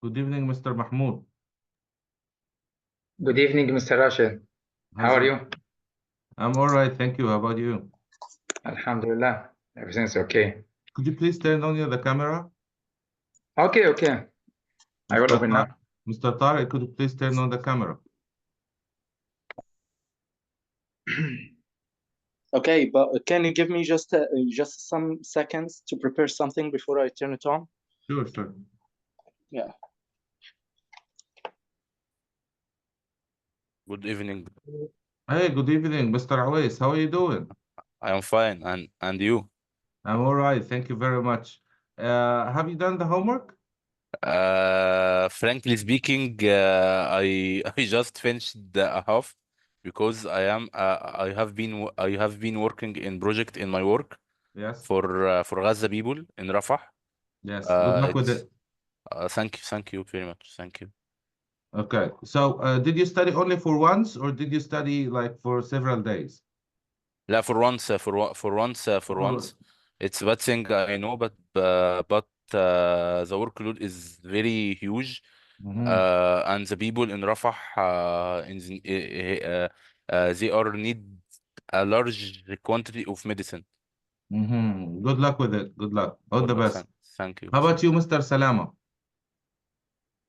Good evening, Mr. Mahmoud. Good evening, Mr. Rashed. How How's are it? you? I'm all right, thank you. How about you? Alhamdulillah, everything's okay. Could you please turn on the camera? Okay. I will Mr. open now. Mr. Tariq, could you please turn on the camera? Okay, but can you give me just some seconds to prepare something before I turn it on? Sure. Yeah. Good evening. Hey, good evening, Mr. Awais. How are you doing? I am fine, and you? I'm all right, thank you very much. Have you done the homework? Frankly speaking, I just finished a half because I have been working in project in my work Yes. for Gaza people in Rafah. Yes. Good luck with It's it. thank you very much. Thank you. Okay. So, did you study only for once, or did you study like for several days? لا for once for once. It's a bad thing I know, but the workload is very huge. And the people in Rafah they are need a large quantity of medicine. Good luck with it. Good luck. All the best. Thank you. How about you, Mr. Salama?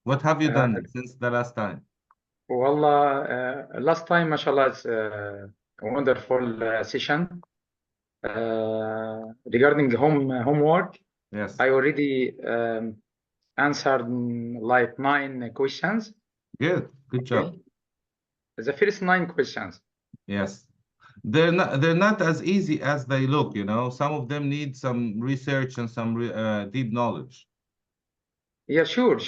What have you Uh, done since the last time? Wallah, last time, mashallah, it's a wonderful session. Regarding homework, Yes. I already answered like 9 questions. Good job. Okay. The first 9 questions. Yes. They're not as easy as they look, you know. Some of them need some research and some deep knowledge. Yeah, sure.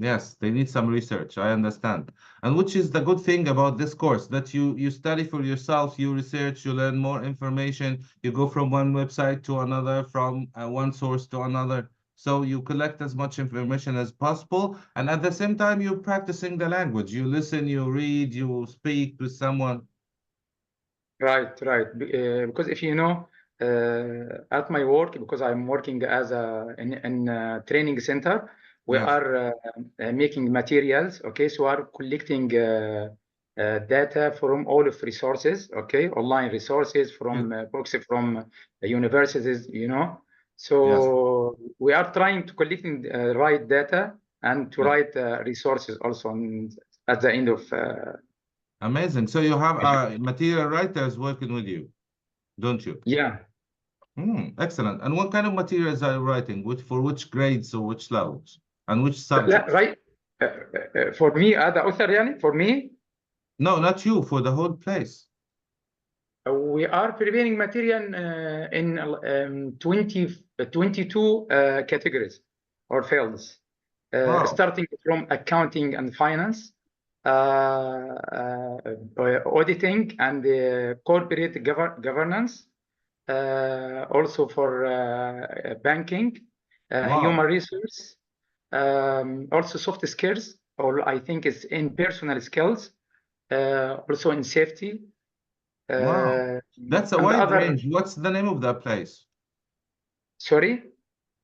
Yes, they need some research. I understand. And which is the good thing about this course, that you study for yourself, you research, you learn more information, you go from one website to another, from one source to another. So you collect as much information as possible, and at the same time, you're practicing the language. You listen, you read, you speak with someone. Right. Because if you know, at my work, because I'm working as in a training center, we Yes. are making materials. Okay, so we are collecting data from all of resources. Okay, online resources from books from universities. You know, so we are trying to collecting right data and to write resources also at the end of. Amazing. So you have material writers working with you, don't you? Yeah. Excellent. And what kind of materials are you writing? For which grades or which levels? And which subjects? Right. For me, the author, يعني, for me, No, not you, for the whole place. we are preparing material in 22 categories or fields, Wow. starting from accounting and finance, auditing and corporate governance, also for banking, Wow. human resource, also soft skills, or I think it's in personal skills, also in safety. Wow. That's a and wide other. range. What's the name of that place? Sorry?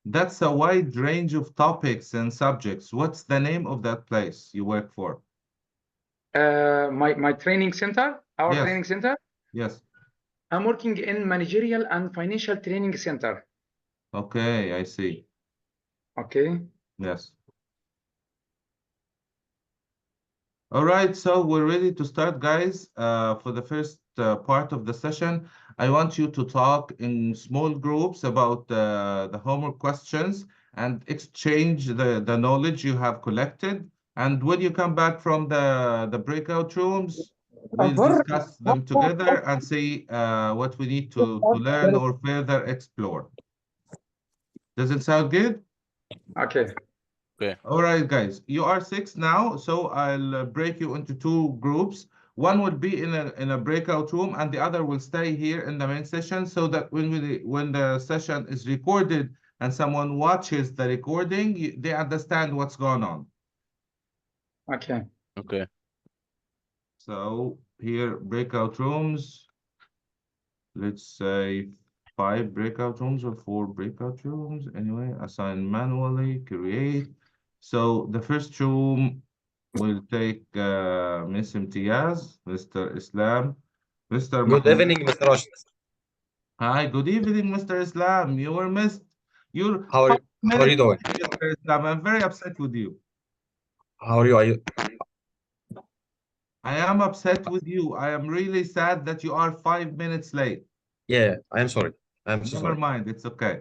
That's a wide range of topics and subjects. What's the name of that place you work for? My training center, our Yes. training center. Yes. I'm working in managerial and financial training center. Okay, I see. Okay. Yes. All right, so we're ready to start, guys. For the first part of the session, I want you to talk in small groups about the homework questions and exchange the knowledge you have collected. And when you come back from the breakout rooms, we'll discuss them together and see what we need to learn or further explore. Does it sound good? Okay. Okay. All right, guys, you are 6 now, so I'll break you into 2 groups. One will be in a breakout room, and the other will stay here in the main session, so that when the session is recorded and someone watches the recording, they understand what's going on. Okay. So here, breakout rooms. Let's say 5 breakout rooms or 4 breakout rooms. Anyway, assign manually, create. So the first room will take Miss Imtiaz, Mr. Islam, Mr. Good Mahmoud. evening, Mr. Rashed. Hi, good evening, Mr. Islam. You were missed. You're How are 5 you? How are you minutes doing? late, Mr. Islam. I'm very upset with you. How are you? Are you? I am upset with you. I am really sad that you are 5 minutes late. Yeah, I am sorry. I am so Never sorry. mind, it's okay.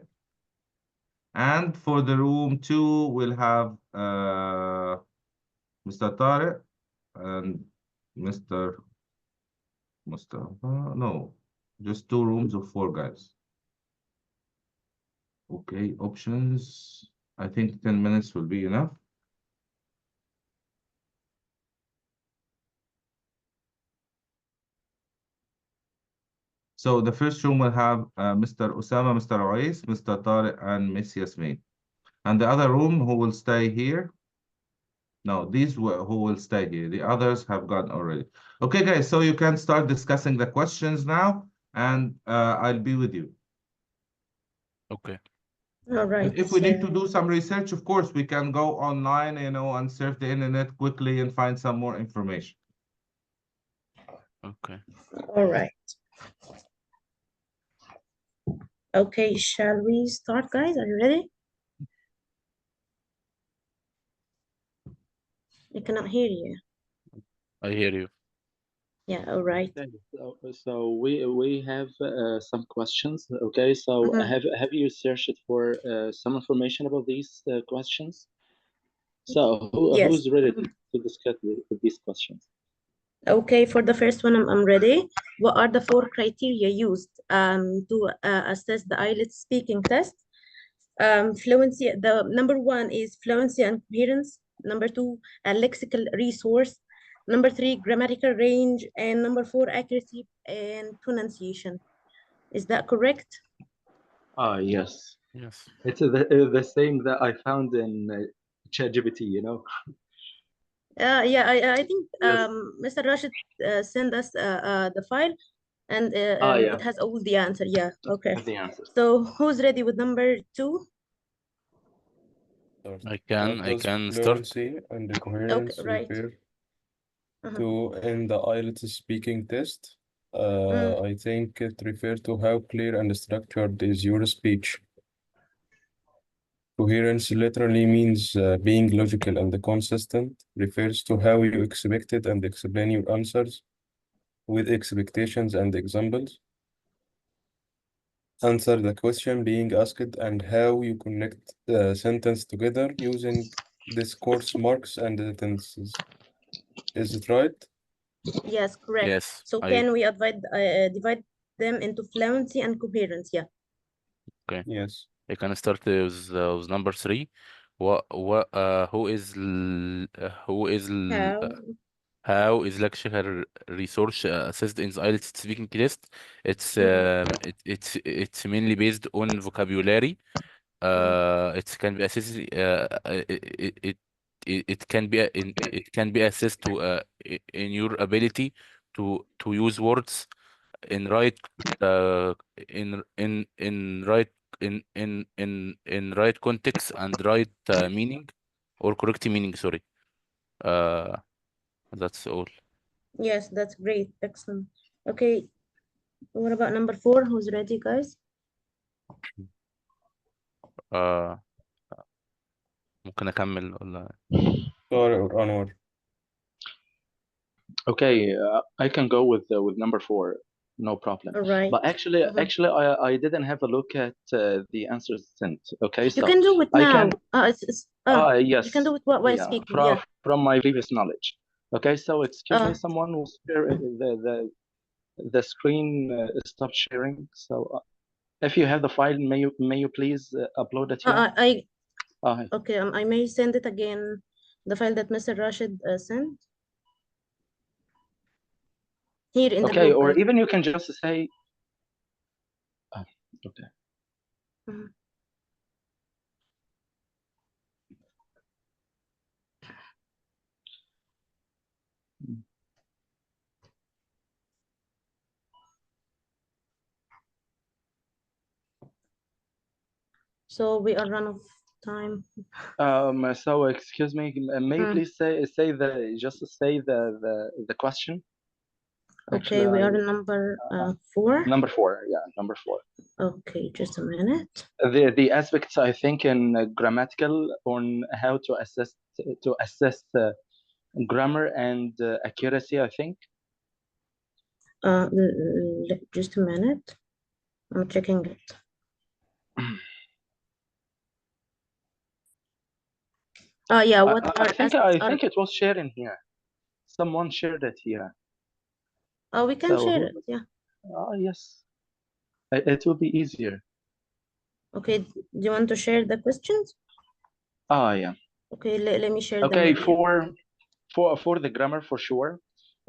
And for the room 2, we'll have Mr. Tariq and Mr. Mustafa. No, just 2 rooms of 4 guys. Okay, options. I think 10 minutes will be enough. So the first room will have Mr. Osama, Mr. Oais, Mr. Tariq, and Miss Yasmin. And the other room who will stay here. No, who will stay here. The others have gone already. Okay, guys, so you can start discussing the questions now, and I'll be with you. Okay. All right. And if we need to do some research, of course, we can go online, and surf the internet quickly and find some more information. Okay. All right. Okay, shall we start, guys? Are you ready? I cannot hear you. I hear you. Yeah, all right. Okay, so we have some questions. Okay, so Mhm. have you searched for some information about these questions? So Yes. who's ready to discuss with these questions? Okay, for the first one, I'm ready. What are the 4 criteria used to assess the IELTS speaking test? Fluency, the number 1 is fluency and coherence. Number 2, a lexical resource. Number 3, grammatical range. And number 4, accuracy and pronunciation. Is that correct? Ah, yes. Yes. It's the same that I found in ChatGPT, you know? Yeah, I think Yes. Mr. Rashid sent us the file, and Yeah, it has all the answer. Yeah, okay. the answers. So who's ready with number 2? I What does can start. fluency and the Okay, coherence right. refer Uh-huh. to in the IELTS speaking test? Mm, I think it refers to how clear and structured is your speech. Coherence literally means being logical and consistent, refers to how you expected and explain your answers with expectations and examples. Answer the question being asked and how you connect the sentence together using discourse marks and the tenses. Is it right? yes, correct. Yes. So can we divide them into fluency and coherence? Yeah. Okay. Yes. I can start with number 3. Who is How? how is lecture resource assessed in the IELTS speaking test? Mm, It's mainly based on vocabulary. It can be assessed. It can be it can be assessed in your ability to use words in right uh in right in right context and right meaning or correct meaning. Sorry. Uh, that's all. yes, that's great. Excellent. Okay, what about number 4? Who's ready, guys? آه ممكن أكمل ولا Sorry or Anwar. Okay, I can go with number 4, no problem. All right. But actually, Mhm. actually, I didn't have a look at the answers sent. Okay, You so can do it I now. can. You Yes, can do it while yeah, speaking. Yeah. from my previous knowledge. Okay, so excuse me, Uh, someone will share the screen stop sharing. So if you have the file, may you please upload it here? okay. I may send it again. The file that Mr. Rashid sent here in the Okay, group. or even you can just say. Okay. Mhm. So we are run of time. So excuse me, may you please say the question? Okay, Actually, we are number 4. number 4. Yeah, number 4. Okay, just a minute. The aspects I think in grammatical on how to assess grammar and accuracy, I think. Just a minute. I'm checking it. Yeah, what I think it was shared in here. Someone shared it here. Oh, we can share it, yeah. Yes. It will be easier. Okay, do you want to share the questions? Yeah. Okay, let me share them. Okay, with you. for the grammar for sure.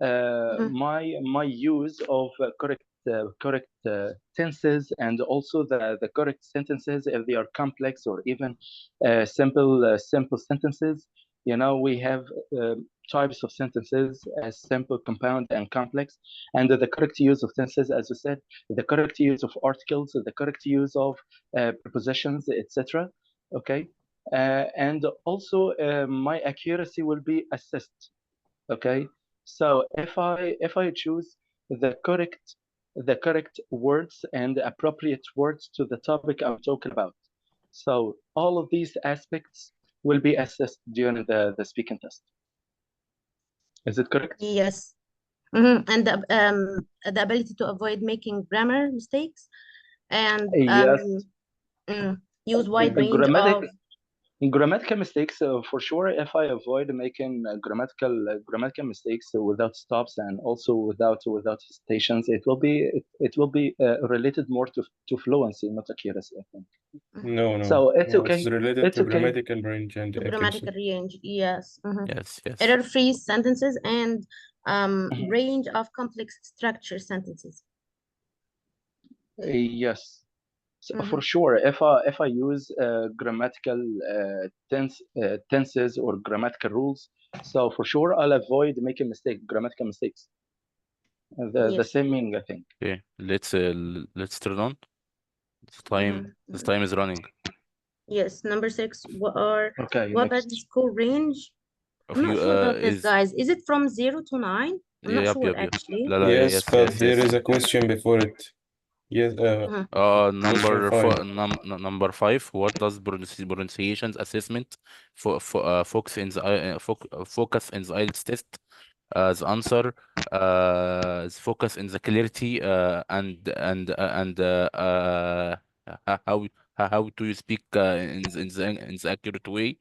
My use of correct tenses and also the correct sentences if they are complex or even simple sentences. You know, we have types of sentences as simple, compound, and complex, and the correct use of tenses, as you said, the correct use of articles, the correct use of prepositions, etc. Okay, and also my accuracy will be assessed. Okay, so if I choose the correct words and appropriate words to the topic I'm talking about, so all of these aspects will be assessed during the speaking test. Is it correct? Yes. And the ability to avoid making grammar mistakes and Yes. use wide range of grammatical mistakes for sure. If I avoid making grammatical mistakes without stops and also without hesitations, it will be related more to fluency, not accuracy, I think. No. So it's No, okay. it's related It's to okay. grammatical range and to accuracy. grammatical range. Yes. Yes. Error-free sentences and range of complex structure sentences. Yes. So for sure, if I use grammatical tenses or grammatical rules, so for sure I'll avoid making grammatical mistakes. The same meaning, I think. Okay, let's turn on. This time is running. Yes, number 6. What are the score range? Of I'm you, not sure about this, guys. Is it from 0 to 9? I'm not sure actually. Yes, but there is a question before it. Yes. Number question 5. Number 5. What does pronunciations assessment focus in the focus in the IELTS test? The answer is focus in the clarity how do you speak in the accurate way,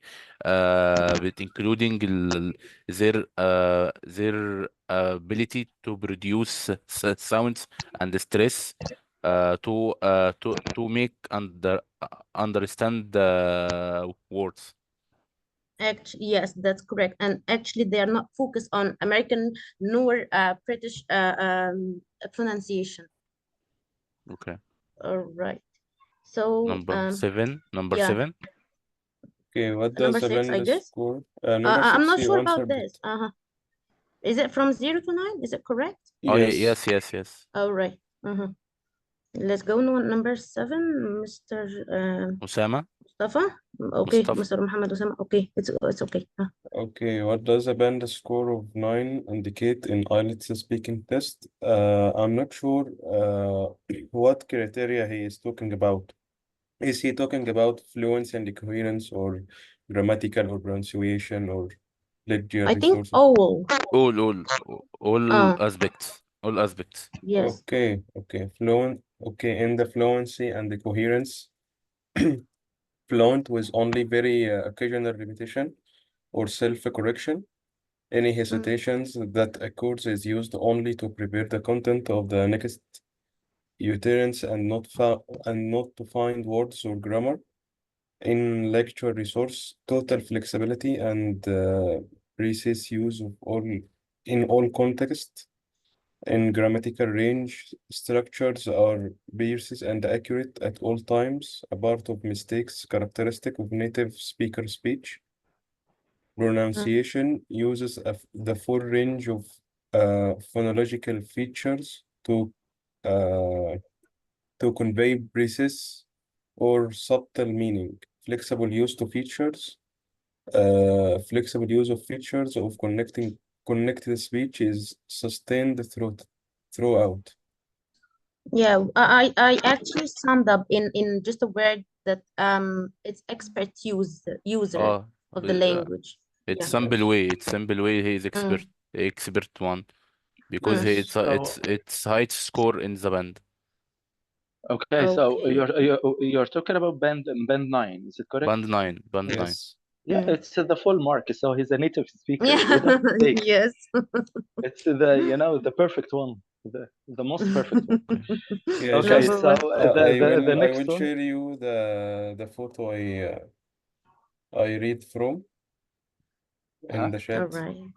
with including their ability to produce sounds and stress, to make understand the words. Actually, yes, that's correct. And actually, they are not focused on American nor British pronunciation. Okay. All right. So number 7. Okay, what number does 6, I guess. score? Number 6, I'm not you sure about answered this. Is it from 0 to 9? Is it correct? Yes. Yes. All right. Let's go on number 7, Mr. Usama. Mustafa. Okay, Mr. Muhammad Usama. Okay, it's okay. Okay, what does a band score of 9 indicate in IELTS speaking test? I'm not sure what criteria he is talking about. Is he talking about fluency and coherence or grammatical or pronunciation or lecture I think resources? all aspects. All aspects. Yes. Okay. In the fluency and the coherence, fluent with only very occasional repetition or self-correction. Any hesitations that occurs is used only to prepare the content of the next utterance and not to find words or grammar. In lecture resource, total flexibility and precise use of in all contexts. In grammatical range, structures are precise and accurate at all times, a part of mistakes characteristic of native speaker speech. Pronunciation uses the full range of phonological features to convey precise or subtle meaning. flexible use to features. Flexible use of features of connected speech is sustained throughout. Yeah, I actually summed up in just a word that it's expert user of the language. it's Yeah. simple way. It's simple way. He is Mm. expert one because Mm. it's highest score in the band. Okay, so Okay. you're talking about band 9, is it correct? Band 9. Band 9. Yes. Yeah, Mm. it's the full mark. So he's a native speaker. Yeah. Without mistake. Yes. It's the perfect one, the most perfect one. Yeah, Okay, just so the I next will one. share you the photo I read from in the All chat. right.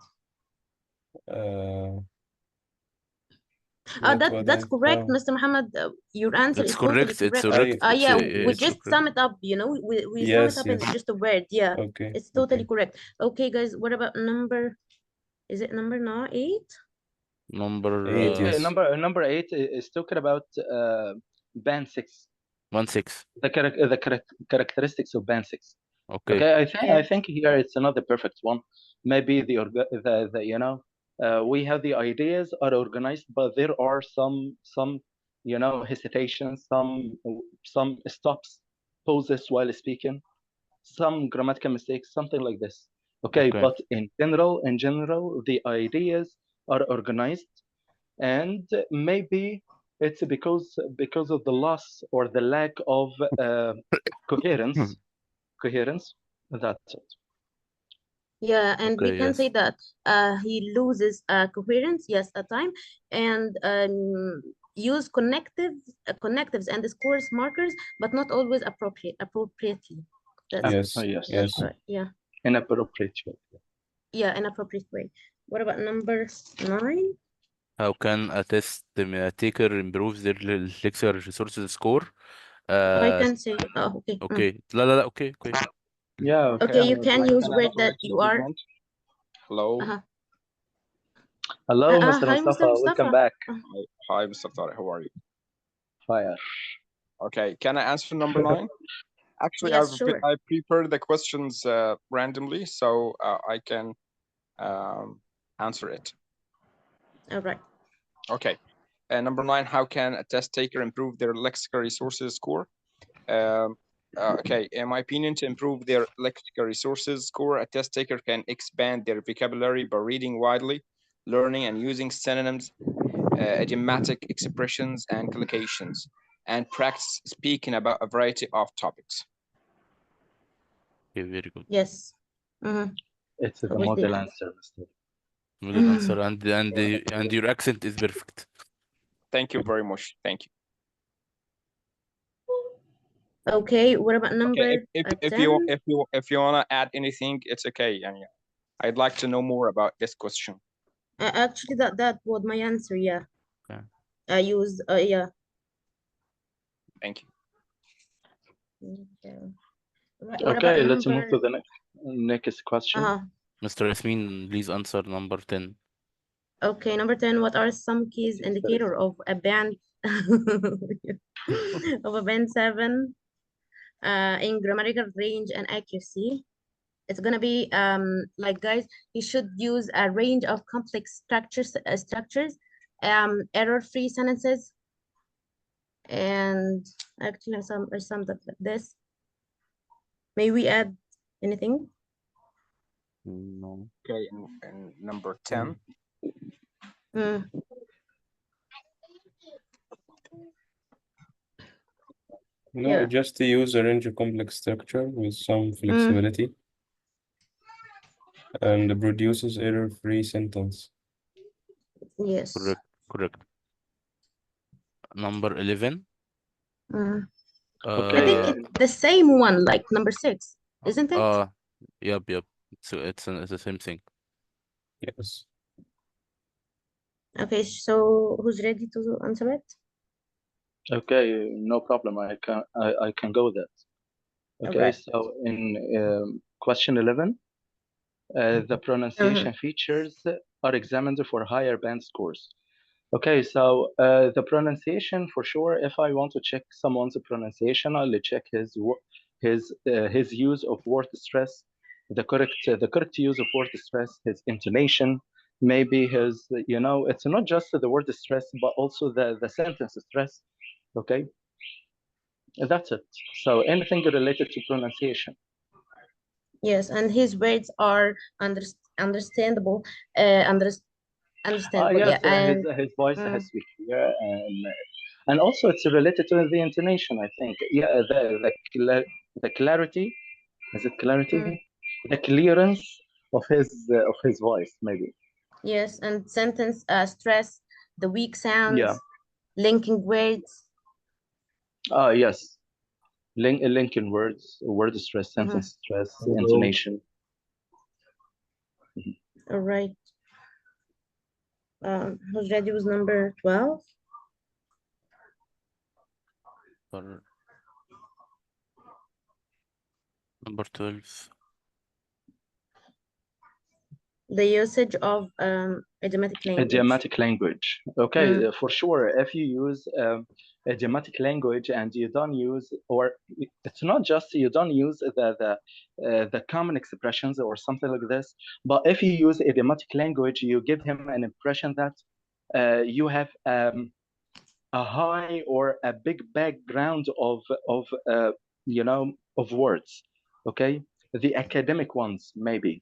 That's correct, Mr. Muhammad. Your answer It's is totally correct. It's correct. correct. Yeah, we It's just correct. sum it up, we sum it Yes, up in yes. just a word. Yeah, Okay. it's totally correct. Okay, guys, what about is it number 8? Number 8, yes. Number 8 is talking about band 6. 1-6. The characteristics of band 6. Okay. Okay, I think here it's another perfect one. Maybe we have the ideas are organized, but there are some hesitations, some stops, pauses while speaking, some grammatical mistakes, something like this. Okay, but in general, the ideas are organized, and maybe it's because of the loss or the lack of coherence. That's it. Yeah, and we Okay, can yes. say that he loses coherence, yes, at time, and use connectives and scores markers, but not always appropriately. Yes, Yes. yes. Right. Yeah. Inappropriate. Yeah, inappropriate way. What about number 9? How can a test taker improve their lexical resources score? I can say, oh, okay. Okay. لا. Okay. Yeah, Okay, you I'm can like- use Can I word that correct you are. statement? Hello. Hello, Mr. Hi, Mustafa. Mr. Welcome Mustafa. back. Hi, Mr. Tariq. How are you? Fire. Okay. Can I answer number 9? Actually, Yes, sure. I prepared the questions randomly, so I can answer it. All right. Okay. Number 9, how can a test taker improve their lexical resources score? Okay, in my opinion, to improve their lexical resources score, a test taker can expand their vocabulary by reading widely, learning and using synonyms, idiomatic expressions, and collocations, and practice speaking about a variety of topics. Okay, very good. Yes. Mm-hmm. It's the model answer, Mr. Model answer, and your accent is perfect. Thank you very much. Thank you. Okay, what about number if 10? you wanna add anything, it's okay. And I'd like to know more about this question. Actually, that was my answer. Yeah. Okay. I use yeah. Thank you. Okay. Right, what Okay, about let's move to number? the next question. Mr. Yasmin, please answer number 10. Okay, number 10. What are some keys indicator of a band of a band 7 in grammatical range and accuracy? It's gonna be like, guys, you should use a range of complex structures, error-free sentences, and actually I summed up like this. May we add anything? No. Okay, and number 10. No, Yeah. just to use a range of complex structure with some flexibility and produces error-free sentence. Yes. Correct. Number 11. Okay. I think it's the same one, like number 6, isn't it? Yep. It's the same thing. Yes. Okay, so who's ready to answer it? Okay, no problem. I can go with that. Okay, Okay. so in question 11, the pronunciation features are examined for higher band scores. Okay, so the pronunciation, for sure, if I want to check someone's pronunciation, I'll check his his use of word stress, the correct use of word stress, his intonation, maybe his, you know, it's not just the word stress, but also the sentence stress. Okay, that's it. So anything related to pronunciation. Yes, and his words are understandable. Understandable. Yes, Yeah, and his voice has to be clear, and also it's related to the intonation, I think. Yeah, the clarity, is it clarity? The clearance of his voice, maybe. yes, and sentence stress, the weak sounds, Yeah. linking words. Yes. Linking words, word stress, sentence stress, Hello. intonation. All right. Who's ready with number 12? Number 12. The usage of idiomatic language. Idiomatic language. Okay, for sure. If you use idiomatic language and you don't use, or it's not just you don't use the common expressions or something like this, but if you use idiomatic language, you give him an impression that you have a high or a big background of you know, of words. Okay, the academic ones maybe.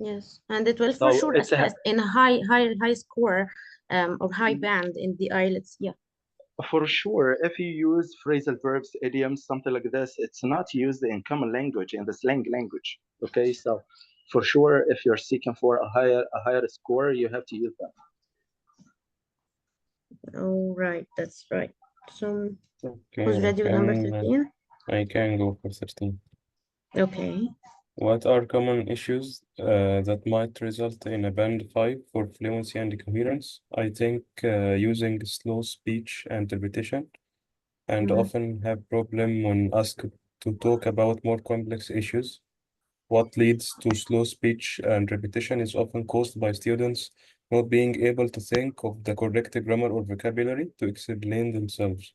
Yes, and it will So for sure it's assess in a high score or high band in the IELTS. Yeah. For sure, if you use phrasal verbs, idioms, something like this, it's not used in common language, in the slang language. Okay, so for sure, if you're seeking for a higher score, you have to use them. All right, that's right. So Okay, who's ready with number 13? I can go for 13. Okay. What are common issues that might result in a band 5 for fluency and coherence? I think using slow speech and repetition, and often have problem when asked to talk about more complex issues. What leads to slow speech and repetition is often caused by students not being able to think of the correct grammar or vocabulary to explain themselves.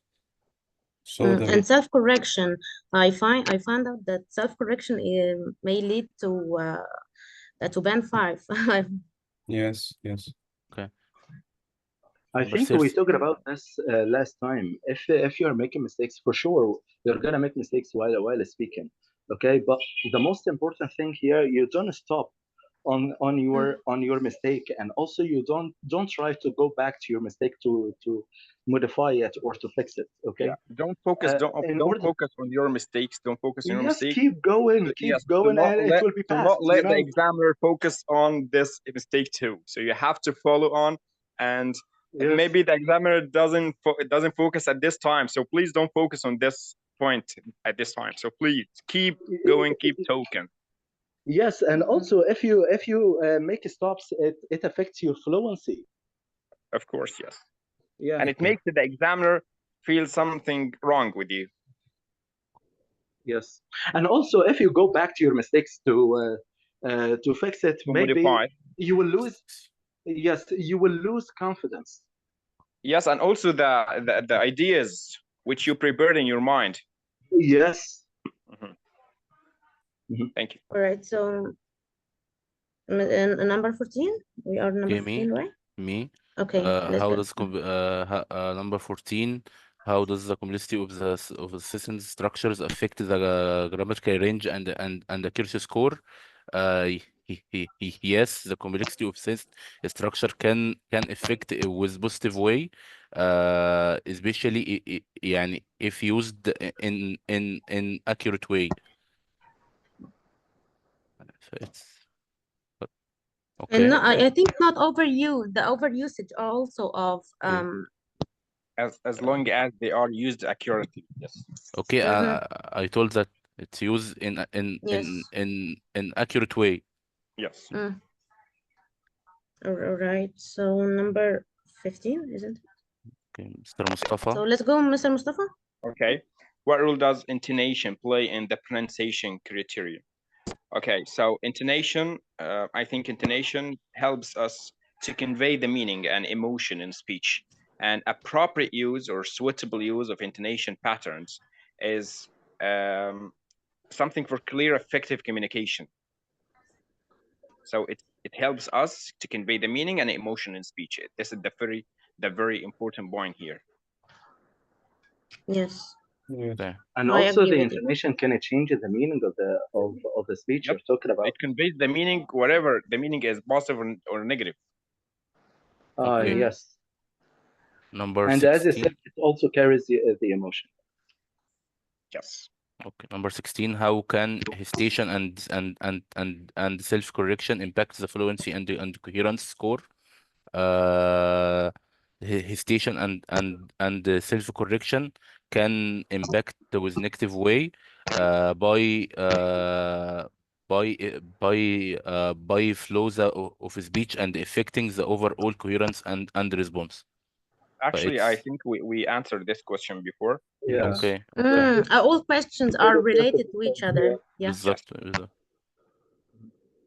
So And self-correction, I found out that self-correction may lead to band 5. yes. Okay. I think we talked about this last time. If you're making mistakes, for sure you're gonna make mistakes while speaking. Okay, but the most important thing here, you don't stop on your mistake, and also you don't try to go back to your mistake to modify it or to fix it. Okay. Yeah. Don't focus. Don't focus on your mistakes. Don't focus on your mistakes. Keep going, and it will be Do passed. not let you the know? examiner focus on this mistake too. So you have to follow on, and maybe the examiner doesn't focus at this time. So please don't focus on this point at this time. So please keep going, keep talking. Yes, and also if you make stops, it affects your fluency. Of course, yes. Yeah. And it makes the examiner feel something wrong with you. Yes, and also if you go back to your mistakes to fix it, maybe modify. You will lose. Yes, you will lose confidence. Yes, and also the ideas which you prepared in your mind. Yes. Thank you. All right, so number 14, we are number 14, right? Me. Okay, how does number 14? How does the complexity of the sentence structures affect the grammatical range and the accuracy score? Yes, the complexity of sentence structure can affect it with positive way, especially يعني if used in accurate way. So it's okay. And no, I think not overuse, the overusage also of as long as they are used accurately. Yes. Okay, I told that it's used in accurate way. Yes. All right, so number 15, isn't it? Okay, Mr. Mustafa. So let's go, Mr. Mustafa. Okay. What role does intonation play in the pronunciation criteria? Okay, so intonation, I think intonation helps us to convey the meaning and emotion in speech. And appropriate use or suitable use of intonation patterns is something for clear, effective communication. So it helps us to convey the meaning and emotion in speech. This is the very important point here. Yes, Okay. And I also agree the with you. intonation can change the meaning of the speech Yep. you're talking about. It conveys the meaning, whatever the meaning is, positive or negative. Okay. Yes. Number And as I 16. said, it also carries the emotion. Yes. Okay. Number 16. How can hesitation and self-correction impact the fluency and the coherence score? Hesitation and the self-correction can impact with negative way by flows of speech and affecting the overall coherence and response. Actually, I It's think we answered this question before. Yeah. okay. Okay. All questions are related to each other. Yeah. بالظبط بالظبط.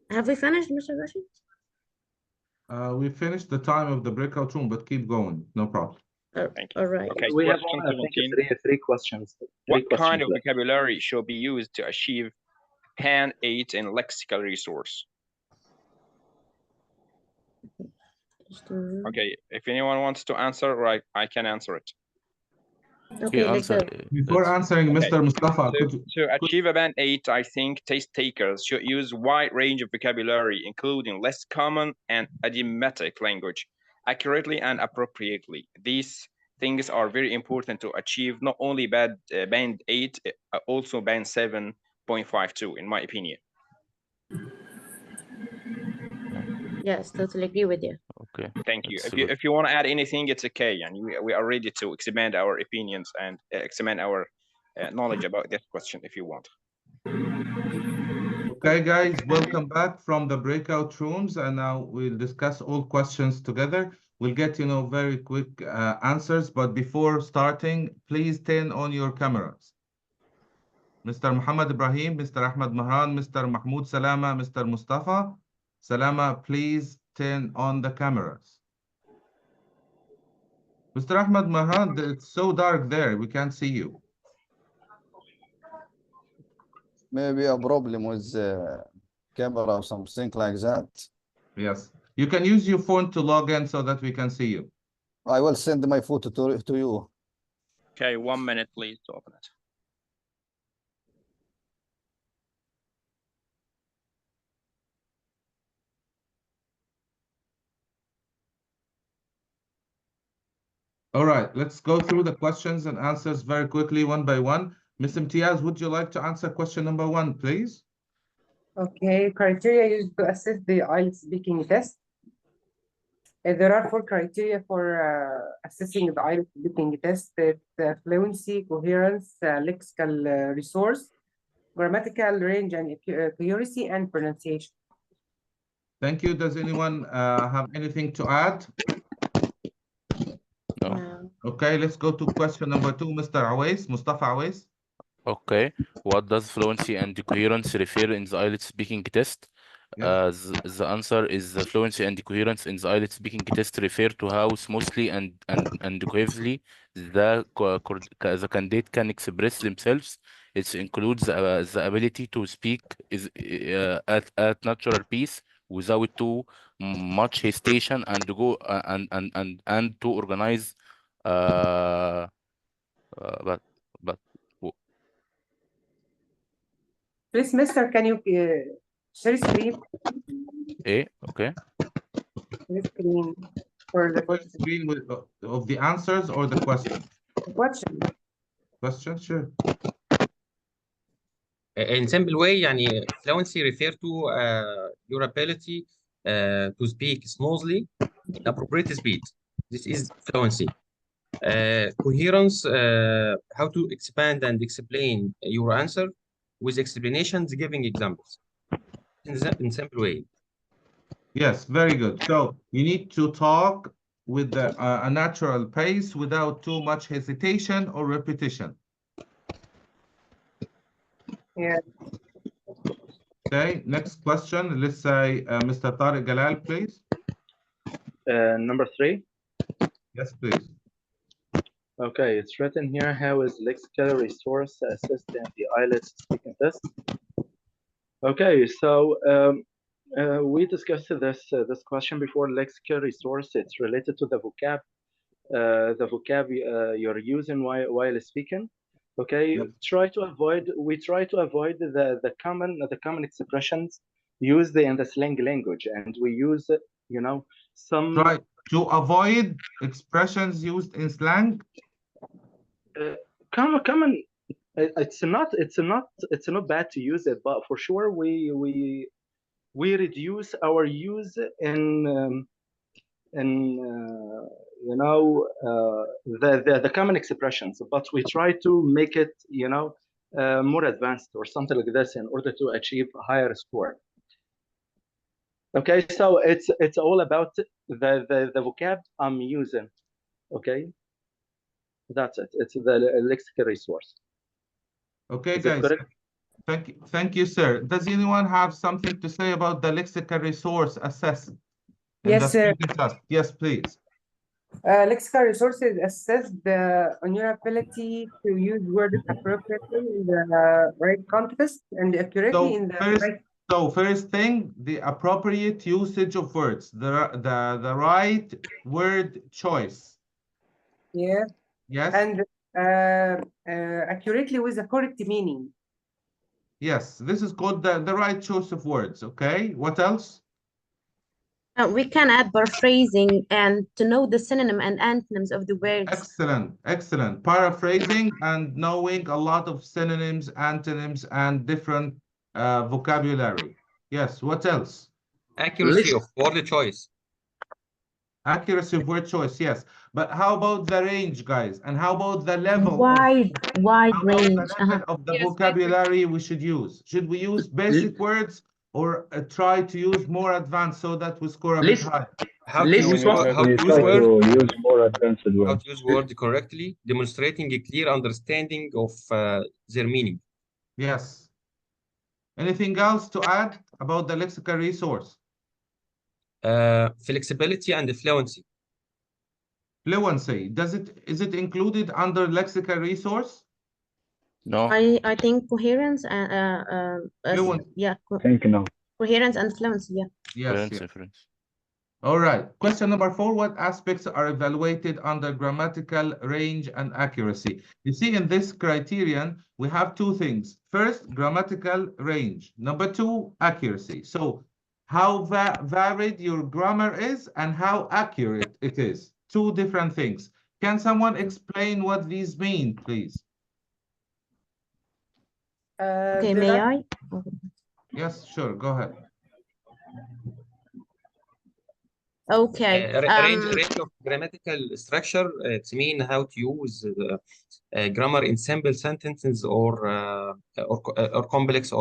Have we finished, Mr. Rashid? We finished the time of the breakout room, but keep going. No problem. Thank you. All right. Okay, We have, question I think, 17. three questions. What kind questions of left. vocabulary should be used to achieve PAN 8 in lexical resource? Okay, if anyone wants to answer, right, I can answer it. Okay, let's answer. go. Before answering, Okay. Mr. Mustafa, could you, To achieve a band 8, I think test takers should use wide range of vocabulary, including less common and idiomatic language, accurately and appropriately. These things are very important to achieve not only band 8, also band 7.52, in my opinion. Yes, totally agree with you. Okay. Thank you. That's If you want to add anything, it's okay, and we are ready to expand our opinions and expand our knowledge about this question if you want. okay, guys, welcome back from the breakout rooms, and now we'll discuss all questions together. We'll get, very quick answers, but before starting, please turn on your cameras. Mr. Muhammad Ibrahim, Mr. Ahmed Mahran, Mr. Mahmoud Salama, Mr. Mustafa Salama, please turn on the cameras. Mr. Ahmed Mahran, it's so dark there, we can't see you. Maybe a problem with the camera or something like that. Yes, you can use your phone to log in so that we can see you. I will send my photo to you. Okay, 1 minute, please, to open it. All right, let's go through the questions and answers very quickly, one by one. Ms. Imtiaz, would you like to answer question number 1, please? Okay, criteria used to assess the IELTS speaking test. There are 4 criteria for assessing the IELTS speaking test: fluency, coherence, lexical resource, grammatical range and accuracy, and pronunciation. Thank you. Does anyone have anything to add? No. Okay, let's go to question number 2, Mr. Awais, Mustafa Awais. Okay. What does fluency and coherence refer in the IELTS speaking test? The answer is the fluency and coherence in the IELTS speaking test refer to how smoothly and cohesively the candidate can express themselves. It includes the ability to speak at natural pace without too much hesitation and go and to organize but Please, mister, can you share screen? Okay. Share screen for the question. Screen of the answers or the question? Question. Question, sure. In simple way, يعني fluency refer to your ability to speak smoothly in appropriate speed. This is fluency. Coherence, how to expand and explain your answer with explanations giving examples in simple way. Yes, very good. So you need to talk with a natural pace without too much hesitation or repetition. Yeah. Okay, next question. Let's say Mr. Tariq Galal, please. Number 3. Yes, please. Okay, it's written here, how is lexical resource assessed in the IELTS speaking test? Okay, so we discussed this question before. Lexical resource, it's related to the vocab you're using while speaking. Okay, Yep. we try to avoid the common expressions used in the slang language, and we use some Try to avoid expressions used in slang. common. It's not bad to use it, but for sure we reduce our use in the common expressions, but we try to make it more advanced or something like this in order to achieve a higher score. Okay, so it's all about the vocab I'm using. Okay, that's it. It's the lexical resource. Okay, Is it guys. correct? Thank you, sir. Does anyone have something to say about the lexical resource assessed in the Yes, sir. speaking test? Yes, please. Lexical resources assess on your ability to use words appropriately in the right context and accurately in the right. First thing, the appropriate usage of words, the right word choice. Yeah. Yes. And accurately with the correct meaning. Yes, this is called the right choice of words. Okay, what else? We can add paraphrasing and to know the synonym and antonyms of the words. Excellent, excellent. Paraphrasing and knowing a lot of synonyms, antonyms, and different vocabulary. Yes, what else? Accuracy of word choice. Accuracy of word choice, yes. But how about the range, guys? And how about the level? Wide range. The level of the vocabulary we should use? Should we use basic words or try to use more advanced so that we score a bit higher? How to use more advanced words. How to use word correctly, demonstrating a clear understanding of their meaning. Yes. Anything else to add about the lexical resource? Flexibility and fluency. Fluency, is it included under lexical resource? No. I think coherence and coherence and fluency. Yeah. Yes. All right. Question number 4. What aspects are evaluated under grammatical range and accuracy? You see, in this criterion, we have two things. First, grammatical range. Number 2, accuracy. So how varied your grammar is and how accurate it is. Two different things. Can someone explain what these mean, please? Okay, may I? Yes, sure. Go ahead. Okay. Range of grammatical structure. It means how to use grammar in simple sentences or complex.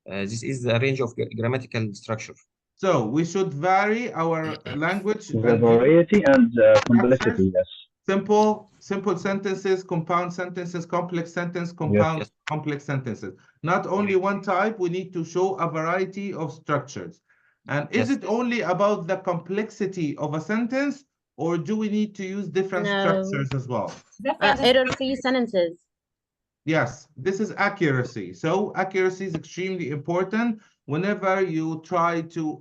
This is the range of grammatical structure. So we should vary our language. The variety and complexity, yes. Simple sentences, compound sentences, complex sentence, compound, complex sentences. Not only one type, we need to show a variety of structures. And is it only about the complexity of a sentence, or do we need to use different structures as well? Error-free sentences. Yes, this is accuracy. So accuracy is extremely important whenever you try to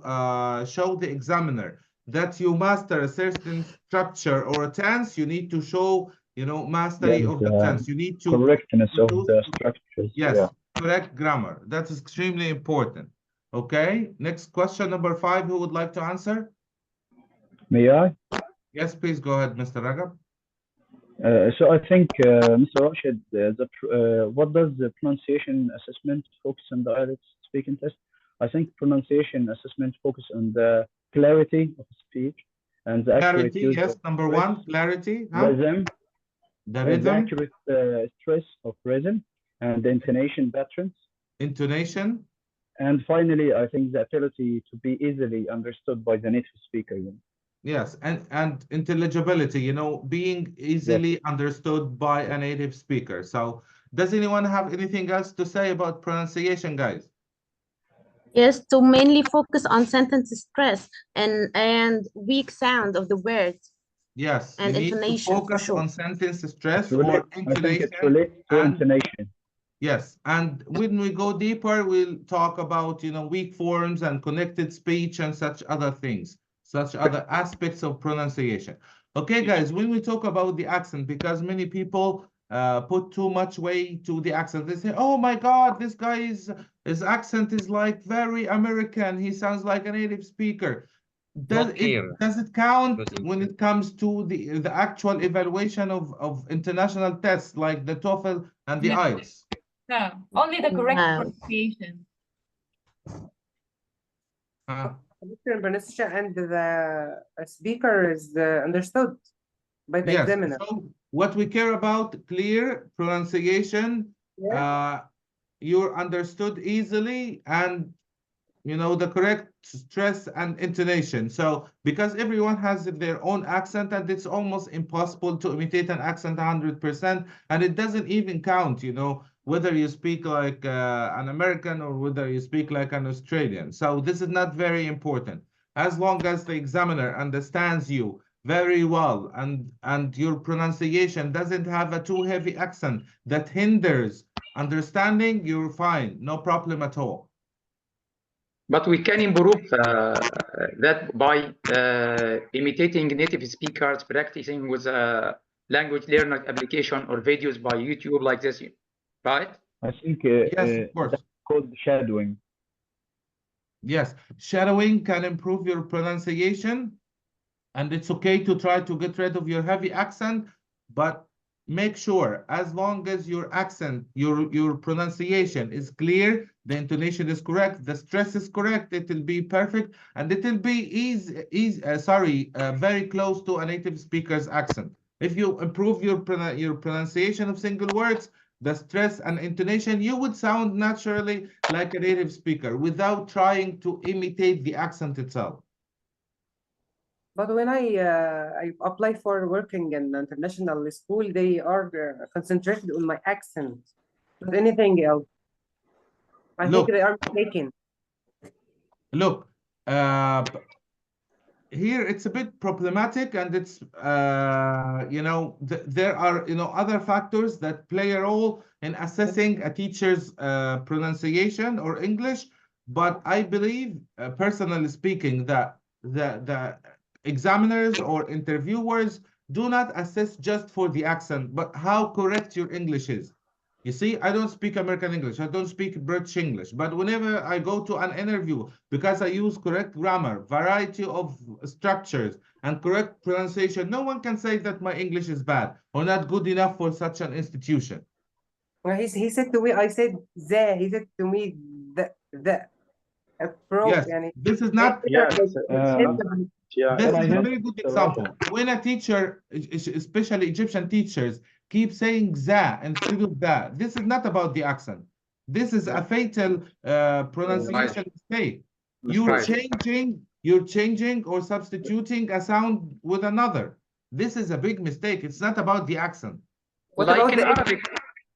show the examiner that you master a certain structure or a tense. You need to show, mastery of the tense. You need to correctness of the structures. Yes, correct grammar. That's extremely important. Okay, next question, number 5. Who would like to answer? May I? Yes, please go ahead, Mr. Ragab. So I think, Mr. Rashed, what does the pronunciation assessment focus on the IELTS speaking test? I think pronunciation assessment focus on the clarity of speech and the accurate use yes, of number stress, 1, clarity. Rhythm. The rhythm. The accurate stress of rhythm and the intonation patterns. Intonation. And finally, I think the ability to be easily understood by the native speaker. Yes, and intelligibility, being easily understood by a native speaker. So does anyone have anything else to say about pronunciation, guys? Yes, to mainly focus on sentence stress and weak sound of the words. Yes, you and need to intonation for focus sure. on sentence stress It's or relate, I think it's intonation. related to And intonation. yes, and when we go deeper, we'll talk about, weak forms and connected speech and such other things, such other aspects of pronunciation. Okay, guys, when we talk about the accent, because many people put too much weight to the accent. They say, oh my God, this guy his accent is like very American. He sounds like a native speaker. Not clear. Does it count Not when it comes to the actual evaluation of international tests like the TOEFL and the No. IELTS? No, only the correct Wow. pronunciation. Different pronunciation and the speaker is understood by the Yes. examiner. So what we care about, clear pronunciation, Yeah. you're understood easily, and the correct stress and intonation. So because everyone has their own accent, and it's almost impossible to imitate an accent 100%, and it doesn't even count, whether you speak like an American or whether you speak like an Australian. So this is not very important. As long as the examiner understands you very well, and your pronunciation doesn't have a too heavy accent that hinders understanding, you're fine, no problem at all. But we can improve that by imitating native speakers, practicing with a language learner application or videos by YouTube like this, right? I think Yes, of course. that's called shadowing. Yes, shadowing can improve your pronunciation, and it's okay to try to get rid of your heavy accent, but make sure, as long as your accent, your pronunciation is clear, the intonation is correct, the stress is correct, it will be perfect, and it will be very close to a native speaker's accent. If you improve your pronunciation of single words, the stress and intonation, you would sound naturally like a native speaker without trying to imitate the accent itself. But when I apply for working in international school, they are concentrated on my accent, not anything else. I think Look. they are mistaken. Look, here it's a bit problematic, and it's there are other factors that play a role in assessing a teacher's pronunciation or English. But I believe, personally speaking, that the examiners or interviewers do not assess just for the accent, but how correct your English is. You see, I don't speak American English, I don't speak British English, but whenever I go to an interview, because I use correct grammar, variety of structures, and correct pronunciation, no one can say that my English is bad or not good enough for such an institution. Well, he said to me, I said he said to me the Yes, this is not. Yes, This is a very good example. When a teacher, especially Egyptian teachers, keep saying za instead of da, this is not about the accent. This is a fatal pronunciation mistake. You're changing or substituting a sound with another. This is a big mistake. It's not about the accent. Like in Arabic.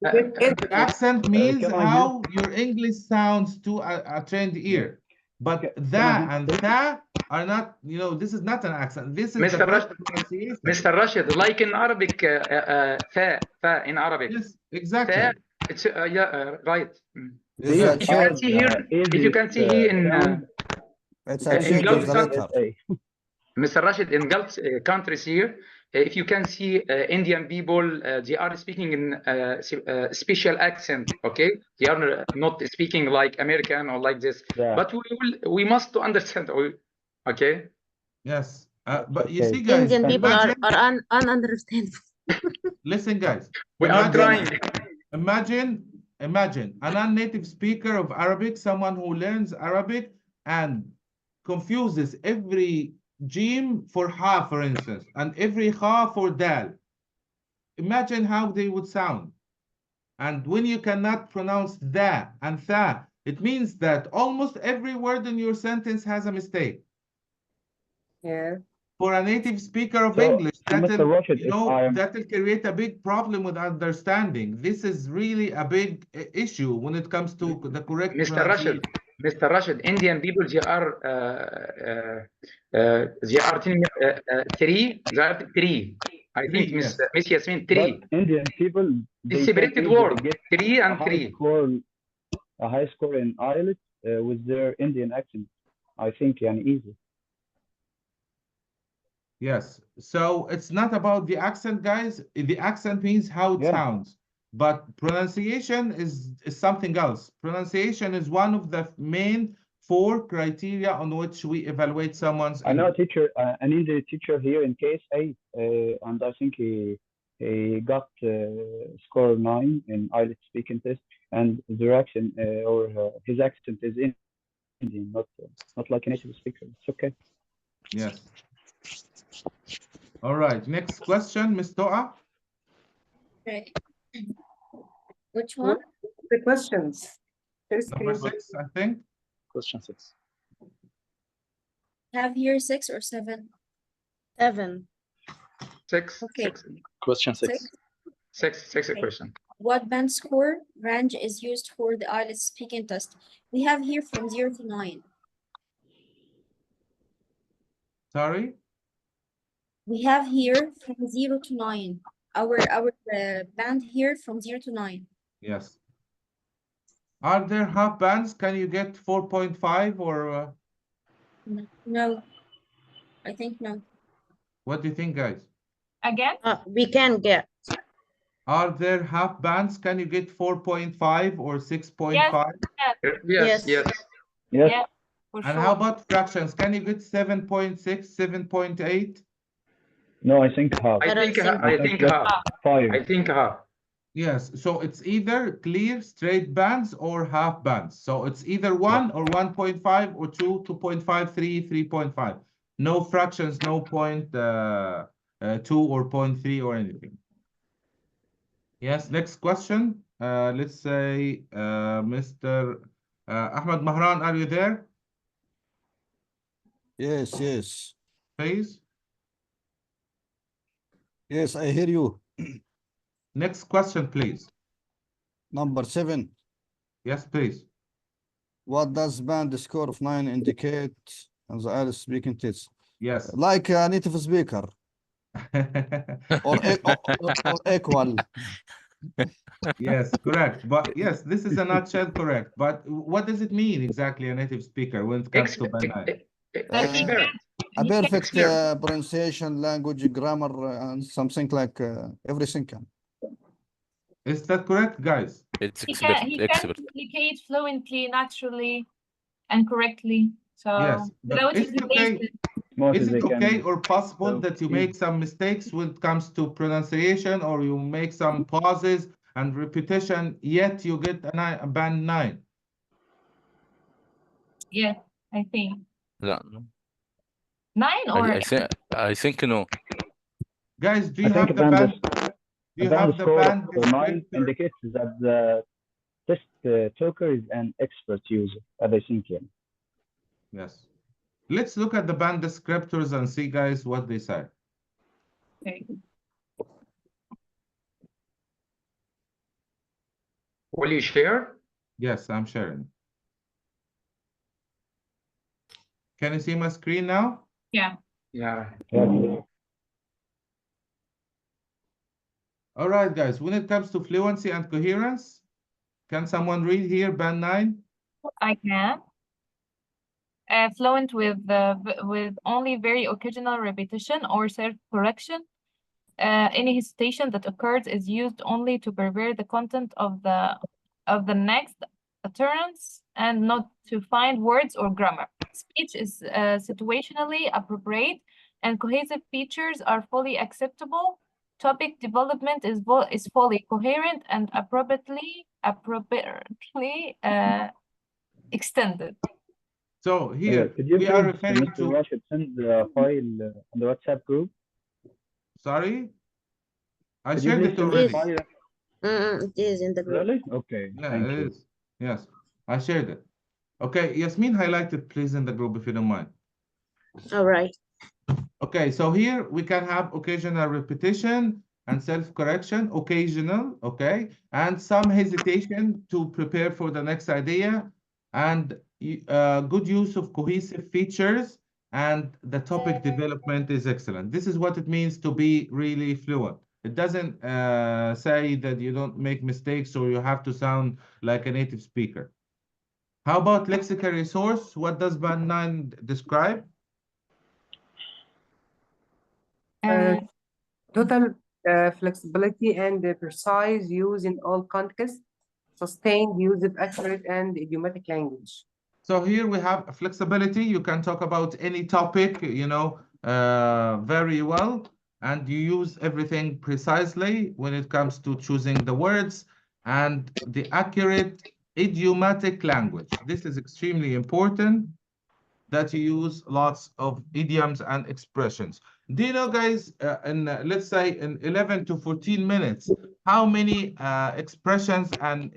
The accent means how your English sounds to a trained ear. But that and tha are not, this is not an accent. This is Mr. the pronunciation. Mr. Rashed, like in Arabic, fa in Arabic. Yes, exactly. Fa, it's right. Yes, If you can see here, it's a in change of the Gulf, letter. Mr. Rashid, in Gulf countries here, if you can see Indian people, they are speaking in special accent, okay? They are not speaking like American or like this, but we must understand, okay? Yes, but you see, guys, Indian people are ununderstandable. Listen, guys, we are trying. Imagine a non-native speaker of Arabic, someone who learns Arabic and confuses every jim for ha, for instance, and every kha for dal. Imagine how they would sound. And when you cannot pronounce da and tha, it means that almost every word in your sentence has a mistake. Yeah. For a native speaker of English, Rashed, that'll create a big problem with understanding. This is really a big issue when it comes to the correct Mr. Rashid, Mr. Rashid, Indian people, they are telling three. They are three. I think Yes. Miss Yasmin, But three. Indian people, they It's can separated easily word. get Three a and high three. score in IELTS with their Indian accent. I think يعني easy. Yes. So it's not about the accent, guys. The accent means how it Yeah. sounds. But pronunciation is something else. Pronunciation is one of the main 4 criteria on which we evaluate someone's I know a English. teacher, an Indian teacher here in KSA, and I think he got score 9 in IELTS speaking test, and their accent his accent is Indian, not like a native speaker. It's okay. Yes. All right. Next question, Ms. Toa. Okay. Which one? The questions. First Number screen. 6, I think. Question 6. Have here 6 or 7? 7. Six. Okay. Six. Question 6. Six Okay. question. What band score range is used for the IELTS speaking test? We have here from 0 to 9. Sorry. We have here from 0 to 9. Our band here from 0 to 9. Yes. Are there half bands? Can you get 4.5 or No, I think no. what do you think, guys? Again? We can get. Are there half bands? Can you get 4.5 or 6.5? Yes, Yes. Yes. Yes. Yes. yeah, for And sure. how about fractions? Can you get 7.6, 7.8? No, I think half. I think that's half. 5. I think half. Yes, so it's either clear straight bands or half bands. So it's either 1 or 1.5 or 2, 2.5, 3, 3.5. No fractions, no 2 or 0.3 or anything. Yes, next question. Let's say Mr. Ahmed Mahran, are you there? Yes, yes. Please. Yes, I hear you. Next question, please. Number 7. Yes, please. What does band score of 9 indicate on the IELTS speaking test? Yes. Like a native speaker or equal. Yes, correct. But yes, this is a nutshell correct. But what does it mean exactly, a native speaker, when it comes to band 9? Expert. A perfect Expert. pronunciation, language, grammar, and something like everything can. Is that correct, guys? It's He expert. can Expert. communicate fluently, naturally, and correctly. So Yes, but without is it okay? hesitation. Is it okay or possible So, that you make some mistakes when it comes to pronunciation, or you make some pauses and repetition, yet you get a band 9? Yeah, I think. لا, no. 9 or I think no. Guys, do I you think have the band? Do a you band have the score band of 9 descriptor? indicates that the test taker is an expert user, as I think. Yeah. Yes. Let's look at the band descriptors and see, guys, what they say. okay. Will you share? Yes, I'm sharing. Can you see my screen now? Yeah. Yeah. All right, guys, when it comes to fluency and coherence, can someone read here, band 9? I can. Fluent with only very occasional repetition or self-correction. Any hesitation that occurs is used only to prepare the content of the next utterance and not to find words or grammar. Speech is situationally appropriate and cohesive features are fully acceptable. Topic development is fully coherent and appropriately extended. So here could you we are please, referring Mr. to. Rashid, send the file on the WhatsApp group? Sorry, I Could you shared please it send the already. file? It is in the group. Really? Okay, Yeah, thank it you. is. Yes, I shared it. Okay, Yasmin, highlight it, please, in the group if you don't mind. All right. Okay, so here we can have occasional repetition and self-correction, occasional, okay, and some hesitation to prepare for the next idea. and good use of cohesive features, and the topic development is excellent. This is what it means to be really fluent. It doesn't say that you don't make mistakes or you have to sound like a native speaker. How about lexical resource? What does Band 9 describe? Total flexibility and precise use in all contexts, sustained use of accurate and idiomatic language. So here we have flexibility. You can talk about any topic, very well, and you use everything precisely when it comes to choosing the words and the accurate idiomatic language. This is extremely important, that you use lots of idioms and expressions. Do you know, guys, let's say in 11 to 14 minutes, how many expressions and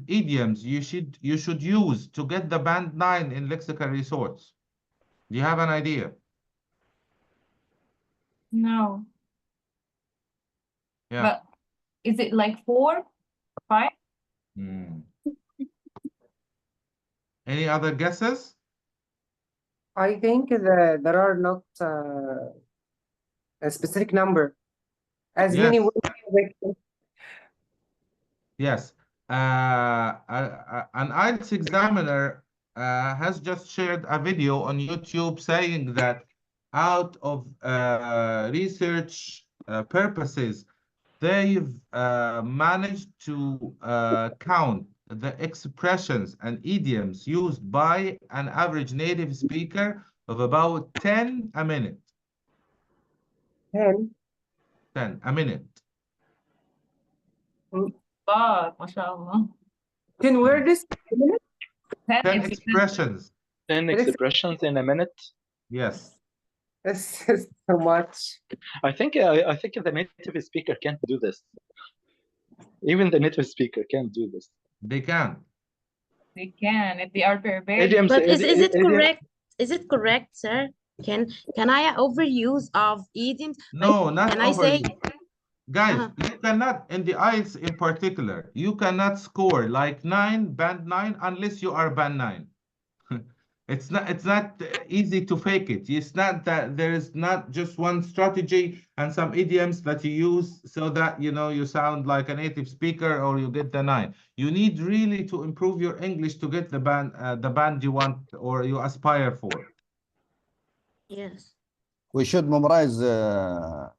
idioms you should use to get the Band 9 in lexical resource? Do you have an idea? No. Yeah. But is it like 4, 5? Any other guesses? I think there are not a specific number. As many Yes. words. Yes. An IELTS examiner has just shared a video on YouTube saying that out of research purposes, they've managed to count the expressions and idioms used by an average native speaker of about 10 a minute. 10? 10 a minute. God, mashallah. 10 words? 10 expressions. 10 expressions in a minute. Yes. This is so much. I think the native speaker can't do this. Even the native speaker can't do this. They can. They can if they are prepared. Idioms, But is it idiom- correct? Is it correct, sir? Can I overuse of idioms? No, not can I say? overuse. Guys, you cannot, in the IELTS in particular, you cannot score like Band 9, unless you are Band 9. It's not easy to fake it. It's not that there is not just one strategy and some idioms that you use so that you sound like a native speaker or you get the 9. You need really to improve your English to get the band you want or you aspire for. Yes. We should memorize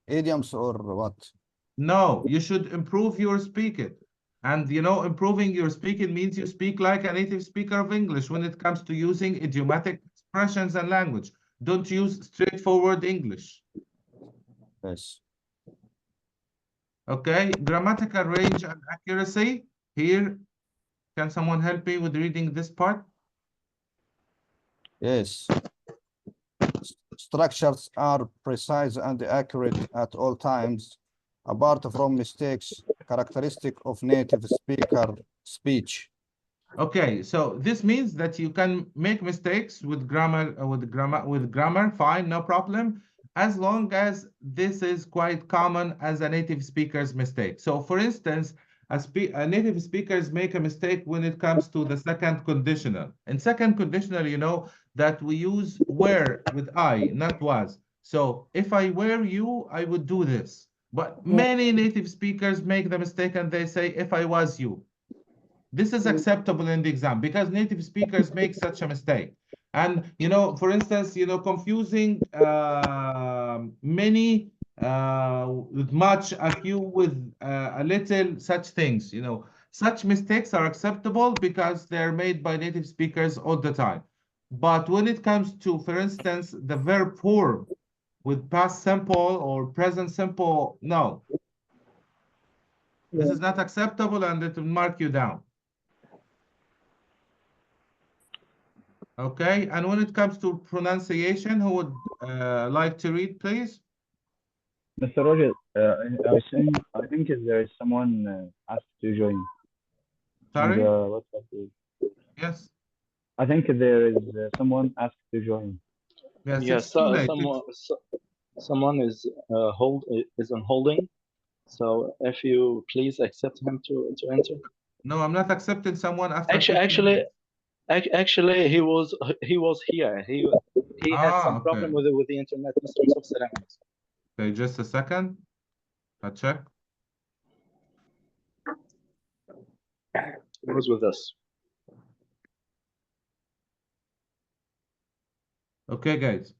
idioms or what? No, you should improve your speaking. And improving your speaking means you speak like a native speaker of English when it comes to using idiomatic expressions and language. Don't use straightforward English. Yes. Okay, grammatical range and accuracy. Here, can someone help me with reading this part? Yes. Structures are precise and accurate at all times, apart from mistakes, characteristic of native speaker speech. Okay, so this means that you can make mistakes with grammar, fine, no problem, as long as this is quite common as a native speaker's mistake. So for instance, a native speakers make a mistake when it comes to the second conditional. In second conditional, you know that we use were with I, not was. So if I were you, I would do this. But many native speakers make the mistake and they say, if I was you. This is acceptable in the exam because native speakers make such a mistake. And, for instance, confusing many with much, a few with a little, such things, Such mistakes are acceptable because they're made by native speakers all the time. But when it comes to, for instance, the verb form with past simple or present simple, no. This is not acceptable and it will mark you down. Okay, and when it comes to pronunciation, who would like to read, please? Mr. Roger, I think there is someone asked to join. Sorry? WhatsApp group. Yes. I think there is someone asked to join. Yes, Yes, someone is on holding. So if you please accept him to enter. No, I'm not accepting someone after. Actually, Actually, he was here. He had some problem okay. with the internet. Mr. Yusuf Salam. Okay, just a second. I'll check. He was with us. Okay, guys.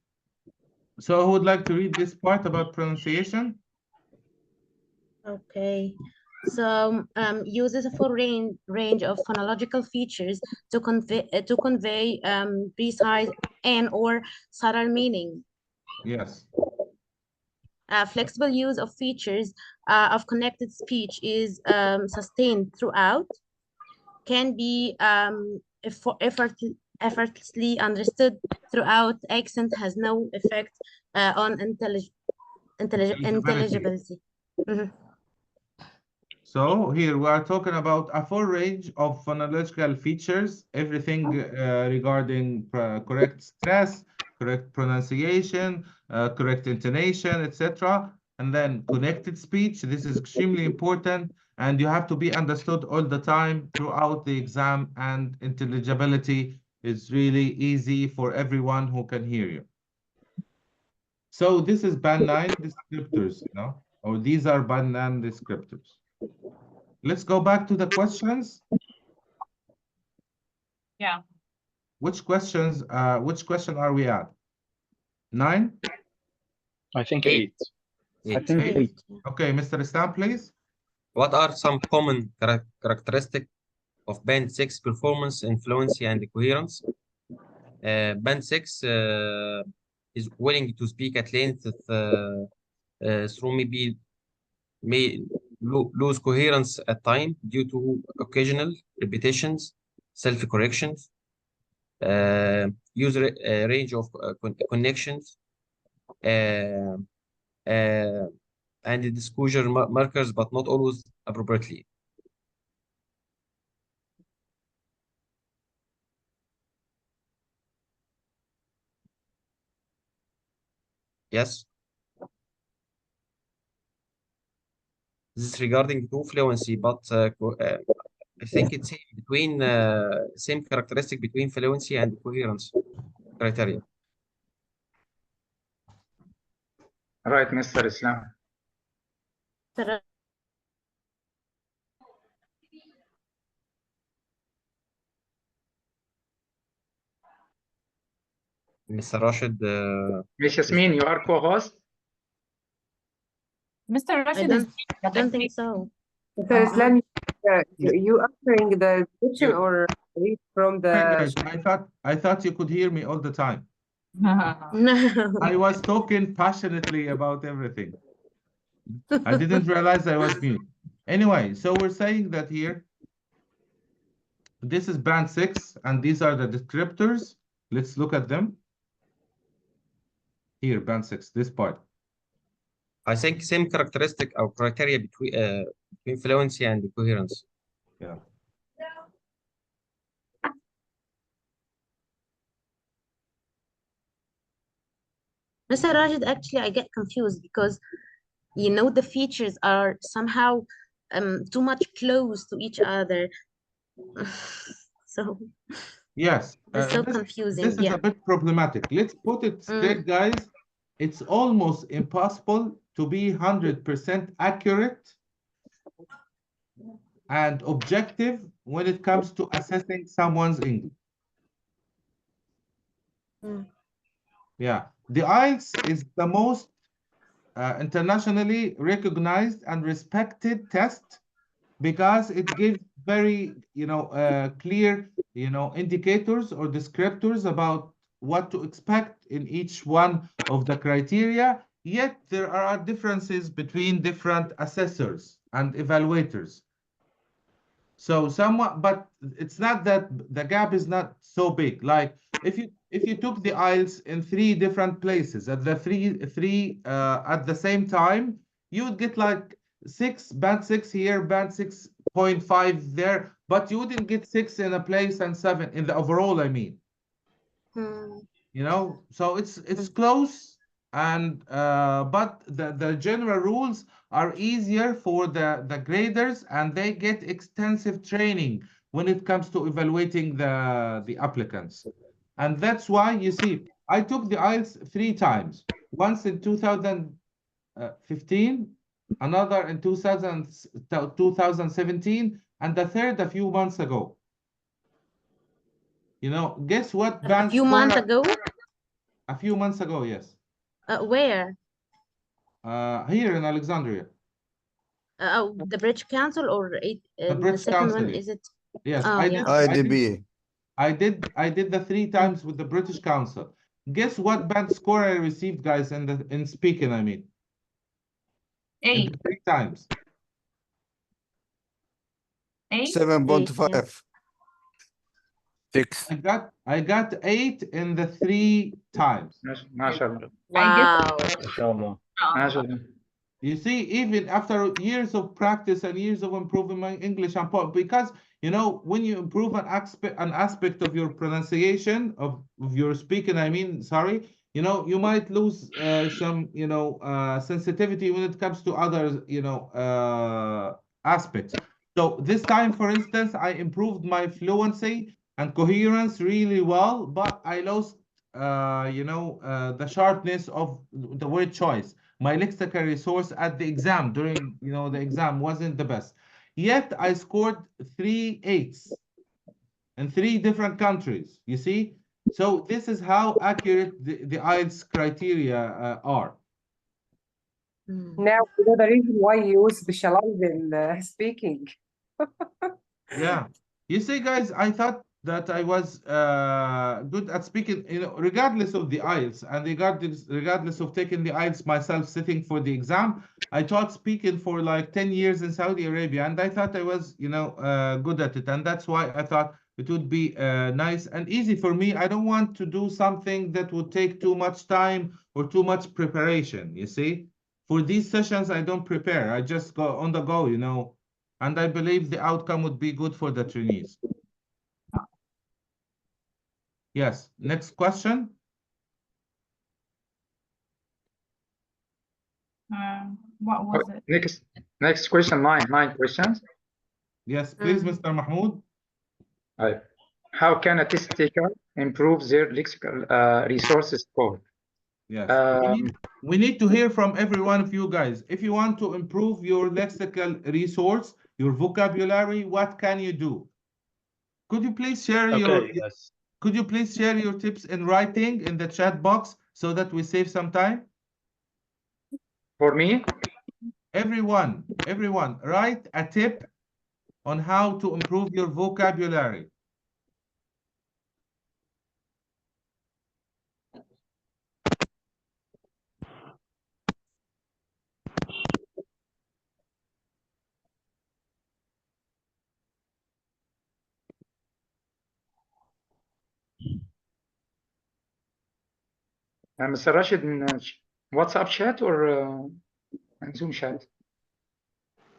So who would like to read this part about pronunciation? Okay. So uses a full range of phonological features to convey precise and or subtle meaning. Yes. Flexible use of features of connected speech is sustained throughout, can be effortlessly understood throughout. Accent has no effect on intelligibility. Mhm. So here we are talking about a full range of phonological features, everything regarding correct stress, correct pronunciation, correct intonation, etc. And then connected speech. This is extremely important, and you have to be understood all the time throughout the exam. And intelligibility is really easy for everyone who can hear you. So this is band 9 descriptors, or these are band 9 descriptors. Let's go back to the questions. Yeah. Which question are we at? 9? I think 8. 8. I think 8. Okay, Mr. Islam, please. What are some common characteristics of Band 6 performance in fluency and coherence? Band 6 is willing to speak at length through may lose coherence at time due to occasional repetitions, self-corrections, use range of connections, and disclosure markers, but not always appropriately. Yes. This is regarding to fluency, but I think it's between same characteristic between fluency and coherence criteria. Right, Mr. Islam. Mr. Rashed. Miss Yasmin, you are co-host? Mr. Rashed is I don't think so. Mr. Islam, you answering the question or read from the Guys, I thought you could hear me all the time. No. I was talking passionately about everything. I didn't realize I was mute. Anyway, so we're saying that here, this is band 6, and these are the descriptors. Let's look at them. Here, band 6, this part. I think same characteristic or criteria between fluency and coherence. Yeah. Mr. Rajid, actually, I get confused because, the features are somehow too much close to each other. So Yes, it's so confusing. this is Yeah. a bit problematic. Let's put it straight, guys. It's almost impossible to be 100% accurate and objective when it comes to assessing someone's English. Yeah, the IELTS is the most internationally recognized and respected test because it gives very, clear, indicators or descriptors about what to expect in each one of the criteria. Yet there are differences between different assessors and evaluators. So somewhat, but it's not that the gap is not so big. Like if you took the IELTS in 3 different places at the three at the same time, you would get like band 6 here, band 6.5 there, but you wouldn't get 6 in a place and 7 in the overall, I mean. So it's close, and but the general rules are easier for the graders, and they get extensive training when it comes to evaluating the applicants. And that's why you see, I took the IELTS 3 times. Once in 2015, another in 2017, and the third a few months ago. You know, guess what A band few score? months ago? A few months ago, yes. Where? Here in Alexandria. The British Council, or The the British second Council, one, yes. is it? Yes, Oh, I yeah. did. IDB. I did the 3 times with the British Council. Guess what band score I received, guys, in speaking, I mean. In 8. the 3 times. 8. 7.5. 6. I got 8 in the 3 times. ما شاء الله. Wow. Inshallah. ما شاء الله. You see, even after years of practice and years of improving my English, because you know, when you improve an aspect of your pronunciation of your speaking, I mean, sorry, you know, you might lose some, you know, sensitivity when it comes to other, you know, aspects. So this time, for instance, I improved my fluency and coherence really well, but I lost, you know, the sharpness of the word choice. My lexical resource at the exam, during, you know, the exam wasn't the best. Yet I scored 3 8s in 3 different countries, you see? So this is how accurate the IELTS criteria are. Now we know the reason why you specialize in speaking. Yeah. You see, guys, I thought that I was good at speaking, you know, regardless of the IELTS, and regardless of taking the IELTS myself, sitting for the exam. I taught speaking for like 10 years in Saudi Arabia, and I thought I was, you know, good at it. And that's why I thought it would be nice and easy for me. I don't want to do something that would take too much time or too much preparation, you see? For these sessions, I don't prepare. I just go on the go, you know, and I believe the outcome would be good for the trainees. Yes, next question. What was it? Next question, nine questions. Yes, please, Mr. Mahmoud. How can a test taker improve their lexical resources score? Yes, we need to hear from every one of you guys. If you want to improve your lexical resource, your vocabulary, what can you do? Could you please share Yes. Could you please share your tips in writing in the chat box so that we save some time? For me? Everyone, write a tip on how to improve your vocabulary. Mr. Rashid, in WhatsApp chat or Zoom chat?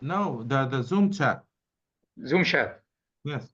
No, the Zoom chat. Zoom chat. Yes.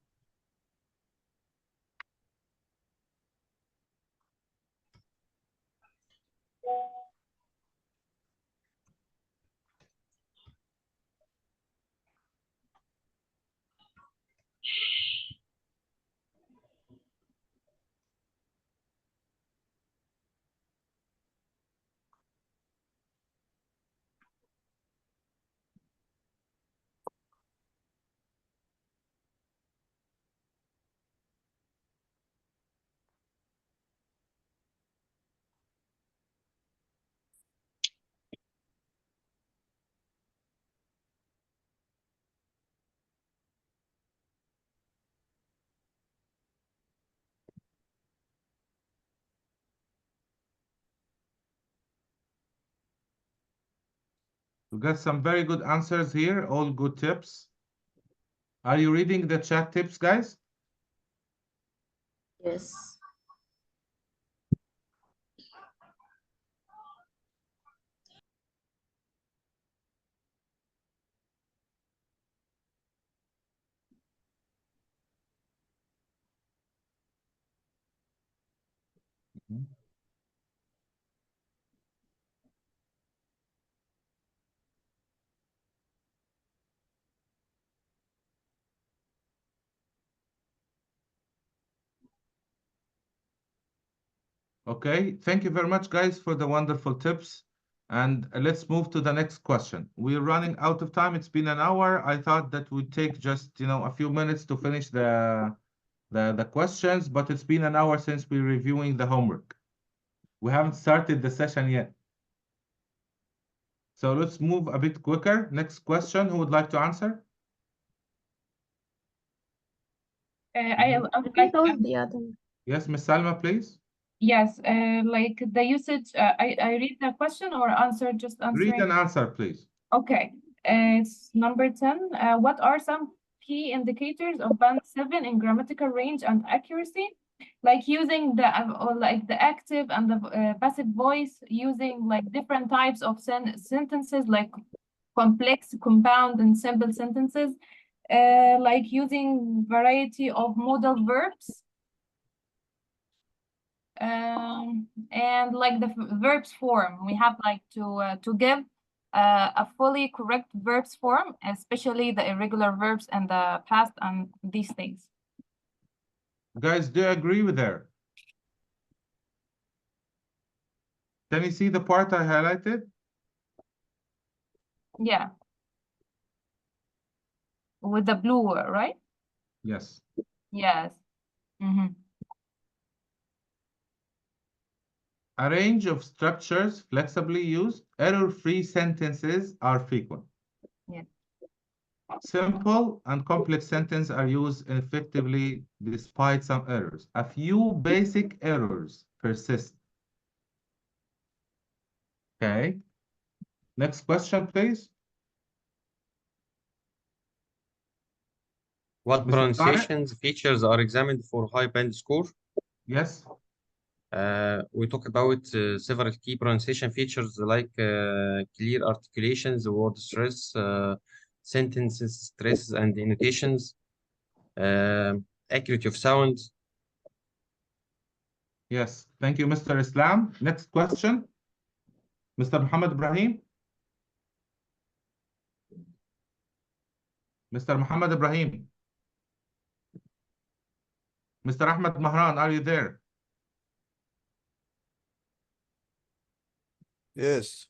We got some very good answers here, all good tips. Are you reading the chat tips, guys? Yes. Okay, thank you very much, guys, for the wonderful tips. And let's move to the next question. We're running out of time. It's been an hour. I thought that would take just, a few minutes to finish the questions, but it's been an hour since we're reviewing the homework. We haven't started the session yet. So let's move a bit quicker. Next question, who would like to answer? I would like told the other. Yes, Miss Salma, please. yes, like the usage. I read the question or answer, just Read answering. and answer, please. Okay, it's number 10. What are some key indicators of band 7 in grammatical range and accuracy? Like using the or like the active and the passive voice, using like different types of sentences, like complex, compound, and simple sentences, like using variety of modal verbs. And like the verbs form, we have like to give a fully correct verbs form, especially the irregular verbs and the past and these things. Guys, do you agree with her? Can you see the part I highlighted? Yeah. With the blue, right? Yes. Yes. Mm-hmm. A range of structures flexibly used, error-free sentences are frequent. Yeah. Simple and complex sentences are used effectively despite some errors. A few basic errors persist. Okay. Next question, please. What Mr. Tariq? pronunciations features are examined for high band score? Yes. We talk about several key pronunciation features like clear articulations, word stress, sentences stresses and annotations, accuracy of sound. Yes. Thank you, Mr. Islam. Next question. Mr. Muhammad Ibrahim. Mr. Muhammad Ibrahim. Mr. Ahmed Mahran, are you there? Yes.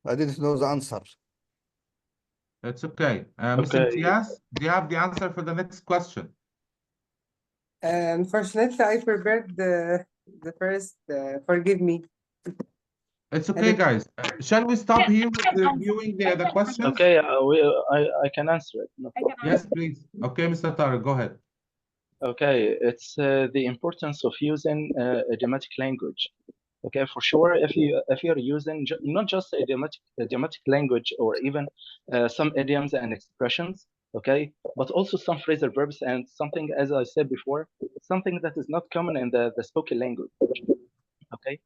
I didn't know the answer. It's okay. Mr. Okay. Tias, do you have the answer for the next question? Unfortunately, I prepared the first. Forgive me. It's okay, guys. Shall we stop here with reviewing the questions? Okay, I can answer it. No problem. Yes, please. Okay, Mr. Tariq, go ahead. Okay, it's the importance of using idiomatic language. Okay, for sure, if you're using not just idiomatic language or even some idioms and expressions, okay, but also some phrasal verbs and something, as I said before, something that is not common in the spoken language. Okay,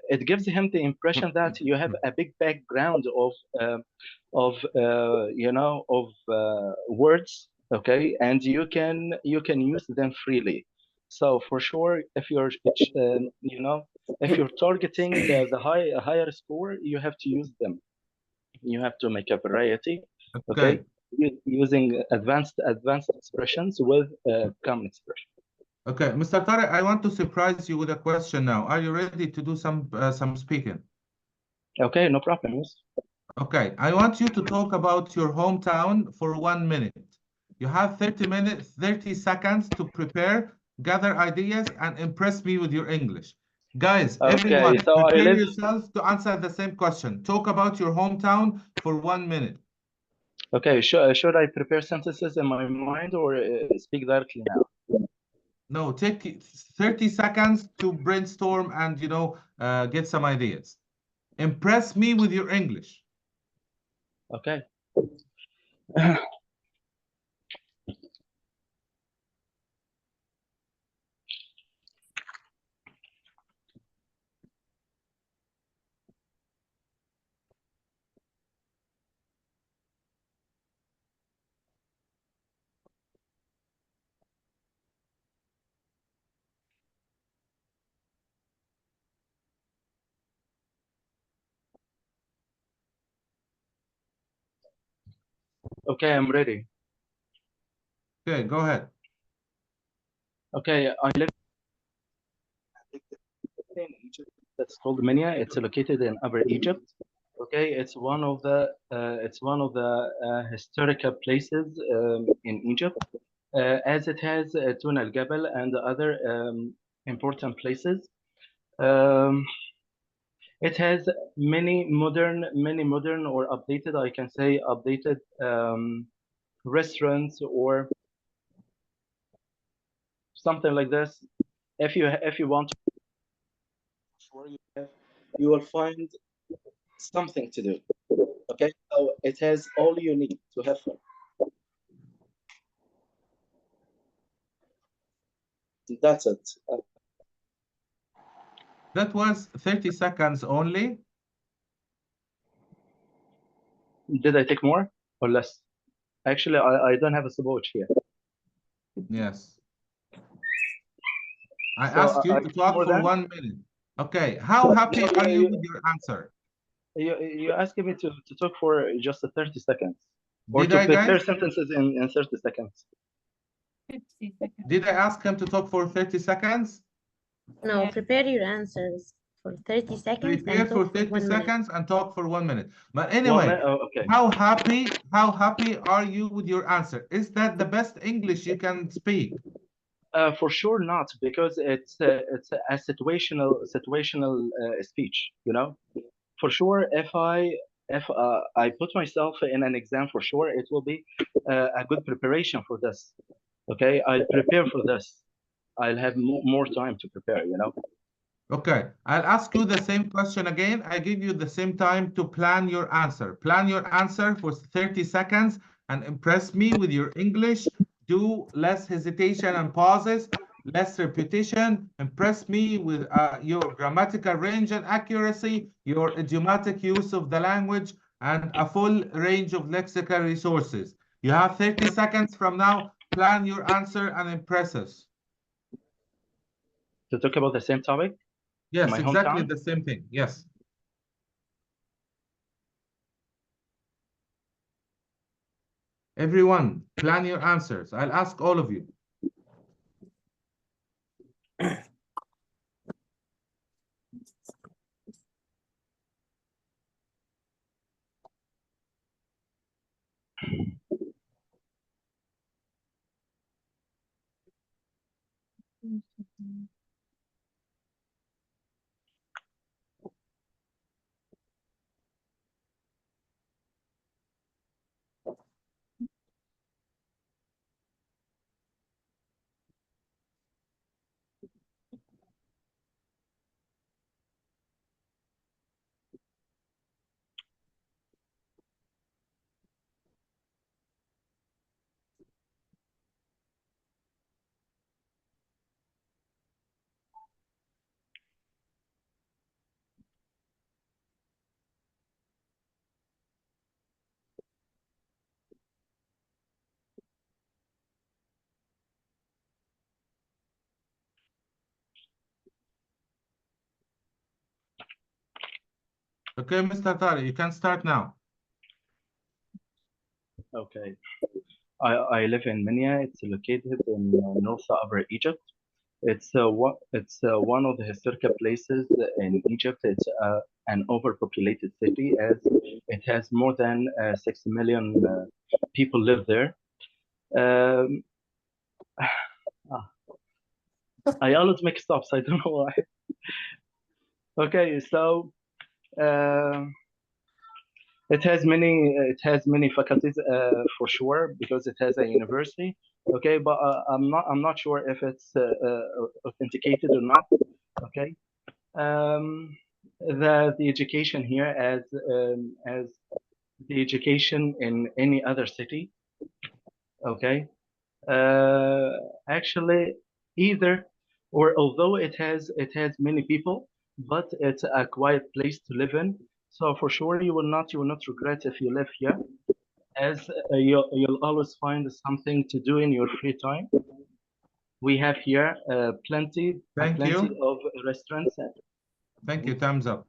it gives him the impression that you have a big background of words, okay, and you can use them freely. So for sure, if you're if you're targeting the higher score, you have to use them. You have to make a variety, okay, using advanced expressions with common expressions. Okay, Mr. Tariq, I want to surprise you with a question now. Are you ready to do some speaking? Okay, no problem. Yes. Okay, I want you to talk about your hometown for 1 minute. You have 30 seconds to prepare, gather ideas, and impress me with your English. Guys, Okay, everyone, so I prepare live. yourselves to answer the same question. Talk about your hometown for 1 minute. Okay, should I prepare sentences in my mind or speak directly now? No, take 30 seconds to brainstorm and, get some ideas. Impress me with your English. Okay. Okay, I'm ready. Okay, go ahead. Okay, I live in Egypt that's called Minya. It's located in Upper Egypt. Okay, it's one of the historical places in Egypt, as it has Tun al-Jabal and other important places. It has many modern or updated, I can say updated restaurants or something like this. If you want, sure you will find something to do. Okay, so it has all you need to have fun. That's it. That was 30 seconds only. Did I take more or less? Actually, I don't have a stopwatch here. Yes. I So asked you I to take talk more for than? 1 minute. Okay, how happy are you with your answer? You asking me to talk for just 30 seconds or Did to I, prepare guys? sentences in 30 seconds. 50 seconds. Did I ask him to talk for 30 seconds? No, prepare your answers for 30 seconds Prepare and for talk for 30 1 minute. seconds and talk for 1 minute. But 1 anyway, minute. Oh, okay. how happy are you with your answer? Is that the best English you can speak? For sure not, because it's a situational speech. You know, for sure, if I put myself in an exam, for sure it will be a good preparation for this. Okay, I'll prepare for this. I'll have more time to prepare. You know. Okay, I'll ask you the same question again. I give you the same time to plan your answer. Plan your answer for 30 seconds and impress me with your English. Do less hesitation and pauses, less repetition. Impress me with your grammatical range and accuracy, your idiomatic use of the language, and a full range of lexical resources. You have 30 seconds from now. Plan your answer and impress us. To talk about the same topic. Yes, my exactly hometown. the same thing. Yes. Everyone, plan your answers. I'll ask all of you. Okay, Mr. Tari, you can start now. Okay. I live in Minya. It's located in North Upper Egypt. It's one of the historical places in Egypt. It's an overpopulated city, as it has more than 6 million people live there. Um, I always make stops. I don't know why. Okay, so it has many faculties for sure, because it has a university. Okay, but I'm not sure if it's authenticated or not. Okay, the education here as the education in any other city. Okay, actually either, or although it has many people, but it's a quiet place to live in. So for sure you will not regret if you live here, as you'll always find something to do in your free time. We have here plenty Thank plenty you. of restaurants. Thank you. Thumbs up.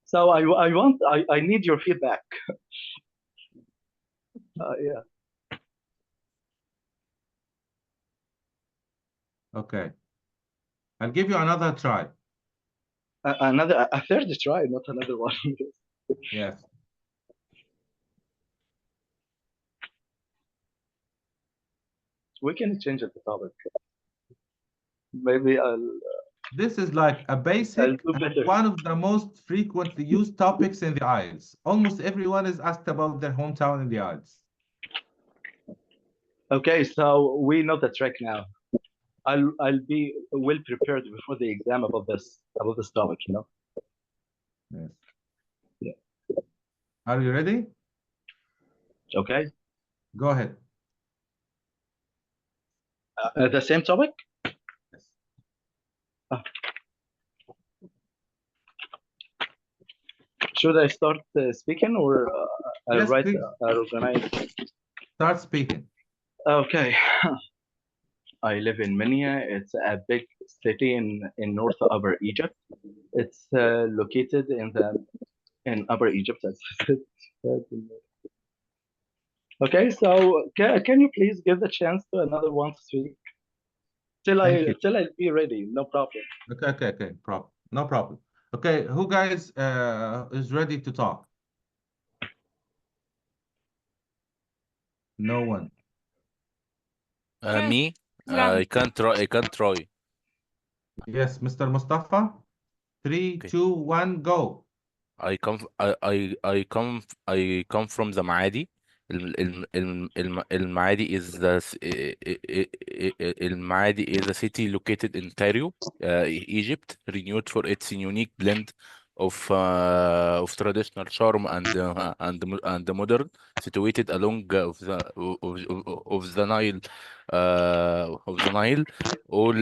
So I need your feedback. Yeah. Okay. I'll give you another try. A third try, not another one. Yes. We can change the topic. Maybe This is like a basic do and better. one of the most frequently used topics in the IELTS. Almost everyone is asked about their hometown in the IELTS. Okay, so we know the trick now. I'll be well prepared before the exam about this topic, you know. Yes. Yeah. Are you ready? Okay. Go ahead. The same topic? Yes. Should I start speaking or Yes, write please. organize? Start speaking. Okay. I live in Minya. It's a big city in North Upper Egypt. It's located in Upper Egypt. Okay, so can you please give the chance to another one to speak till Thank you. I'll be ready. No problem. Okay. No problem. Okay, who guys is ready to talk? No one. Me? Yeah. I can't try. Yes, Mr. Mustafa. 3, Okay. 2, 1, go. I come from the Maadi. Al-Maadi is Al-Maadi is a city located in Cairo, Egypt, renowned for its unique blend of traditional charm and the modern, situated along of the Nile, of the Nile. All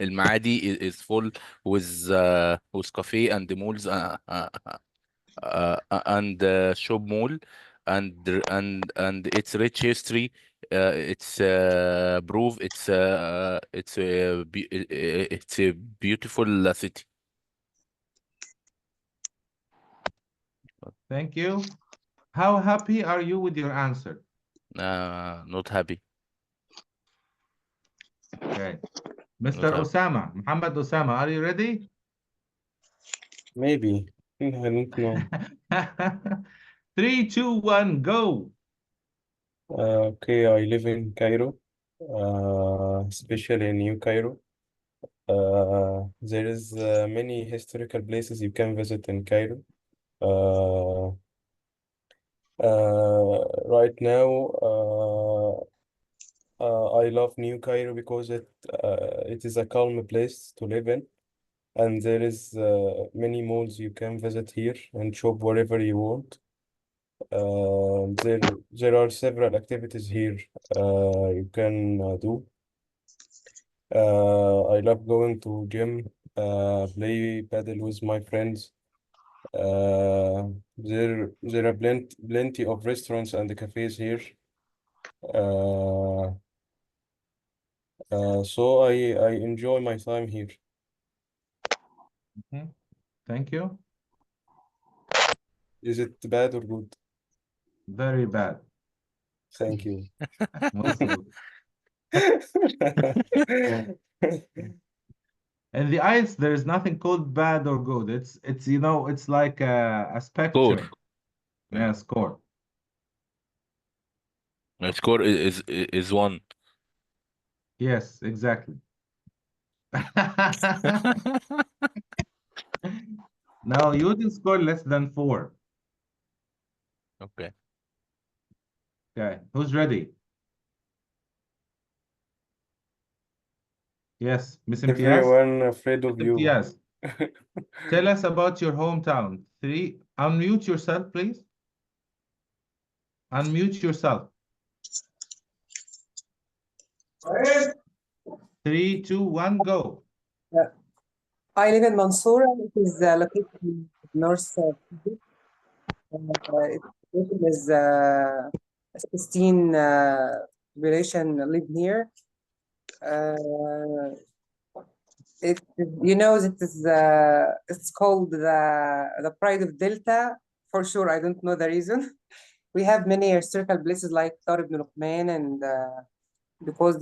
Al-Maadi is full with cafe and malls and shop mall and its rich history. It's prove it's a beautiful city. Thank you. How happy are you with your answer? Not happy. Okay. Not Mr. happy. Osama, Muhammad Osama, are you ready? Maybe. I don't know. 3, 2, 1, go. Okay, I live in Cairo, especially in New Cairo. There is many historical places you can visit in Cairo. Right now, I love New Cairo because it is a calm place to live in, and there is many malls you can visit here and shop wherever you want. There are several activities here you can do. I love going to gym, play paddle with my friends. There are plenty of restaurants and cafes here. So I enjoy my time here. Thank you. Is it bad or good? Very bad. Thank you. Most good. In the ice, there is nothing called bad or good. It's you know, it's like a spectrum. Yeah, score. My score is one. Yes, exactly. No, you didn't score less than 4. Okay. Okay, who's ready? Yes, Miss Imtiaz. Everyone afraid of you. Imtiaz, tell us about your hometown. 3, unmute yourself, please. Unmute yourself. 3, 2, 1, go. I live in Mansoura. It is located in North Egypt. Its population is 16 population live here. It you know it is it's called the Pride of Delta for sure. I don't know the reason. We have many historical places like Dar ibn Luqman and because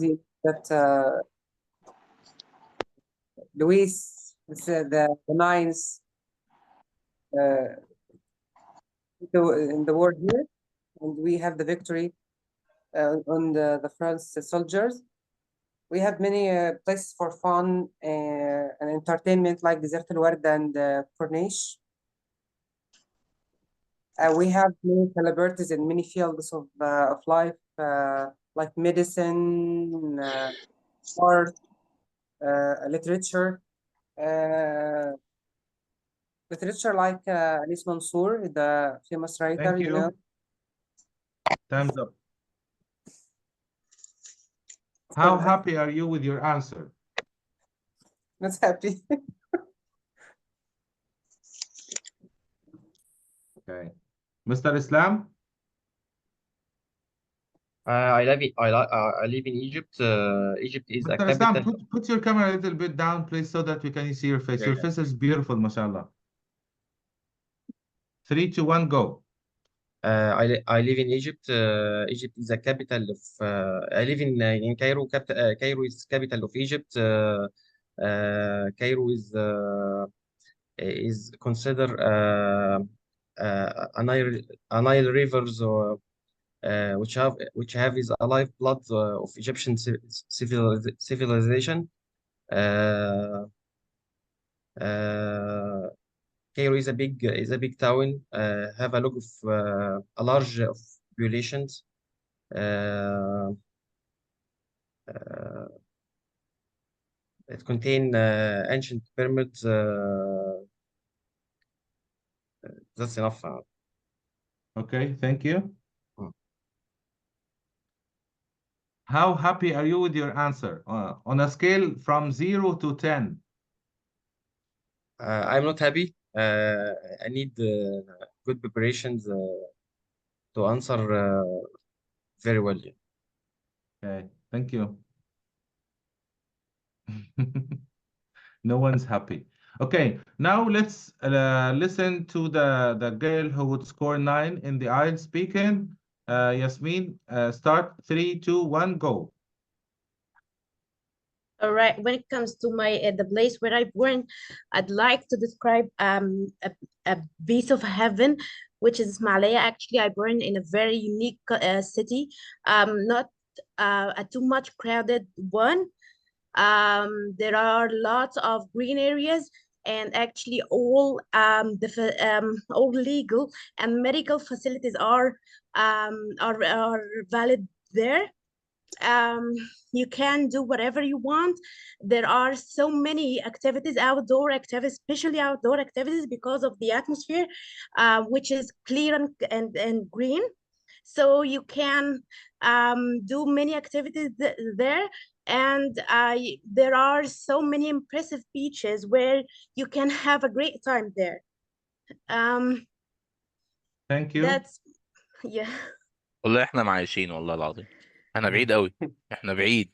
Luis, the ninth in the war here, and we have the victory on the French soldiers. We have many places for fun and entertainment like Desert El Ward and Corniche. We have many celebrities in many fields of life, like medicine, art, literature. Literature like Anis Mansour, the famous writer, Thank you know. you. Time's up. How happy are you with your answer? Not happy. Okay. Mr. Islam? I live in Egypt. Egypt is a Mr. Islam, capital. put your camera a little bit down, please, so that we can see your face. Yeah, Your yeah. face is beautiful, mashallah. 3, 2, 1, go. I live in Egypt. Egypt is a capital of. I live in Cairo. Cairo is capital of Egypt. Cairo is considered a Nile rivers which have is a lifeblood of Egyptian civilization. Uh, Cairo is a big town. Have a lot of a large of populations. It contain ancient pyramids. That's enough. Okay, thank you. Hmm. How happy are you with your answer? On a scale from 0 to 10. I'm not happy. I need good preparations to answer very well. Okay, thank you. No one's happy. Okay, now let's listen to the girl who would score 9 in the IELTS speaking. Yasmin, start 3, 2, 1, go. All right. When it comes to my the place where I born, I'd like to describe a piece of heaven, which is Malaya. Actually, I born in a very unique city, not a too much crowded one. There are lots of green areas, and actually all legal and medical facilities are valid there. um you can do whatever you want. There are so many activities, outdoor activities, especially outdoor activities, because of the atmosphere, which is clear and green. So you can do many activities there. And there are so many impressive beaches where you can have a great time there. um Thank you. that's yeah. والله احنا معايشين والله العظيم. احنا بعيد قوي. احنا بعيد.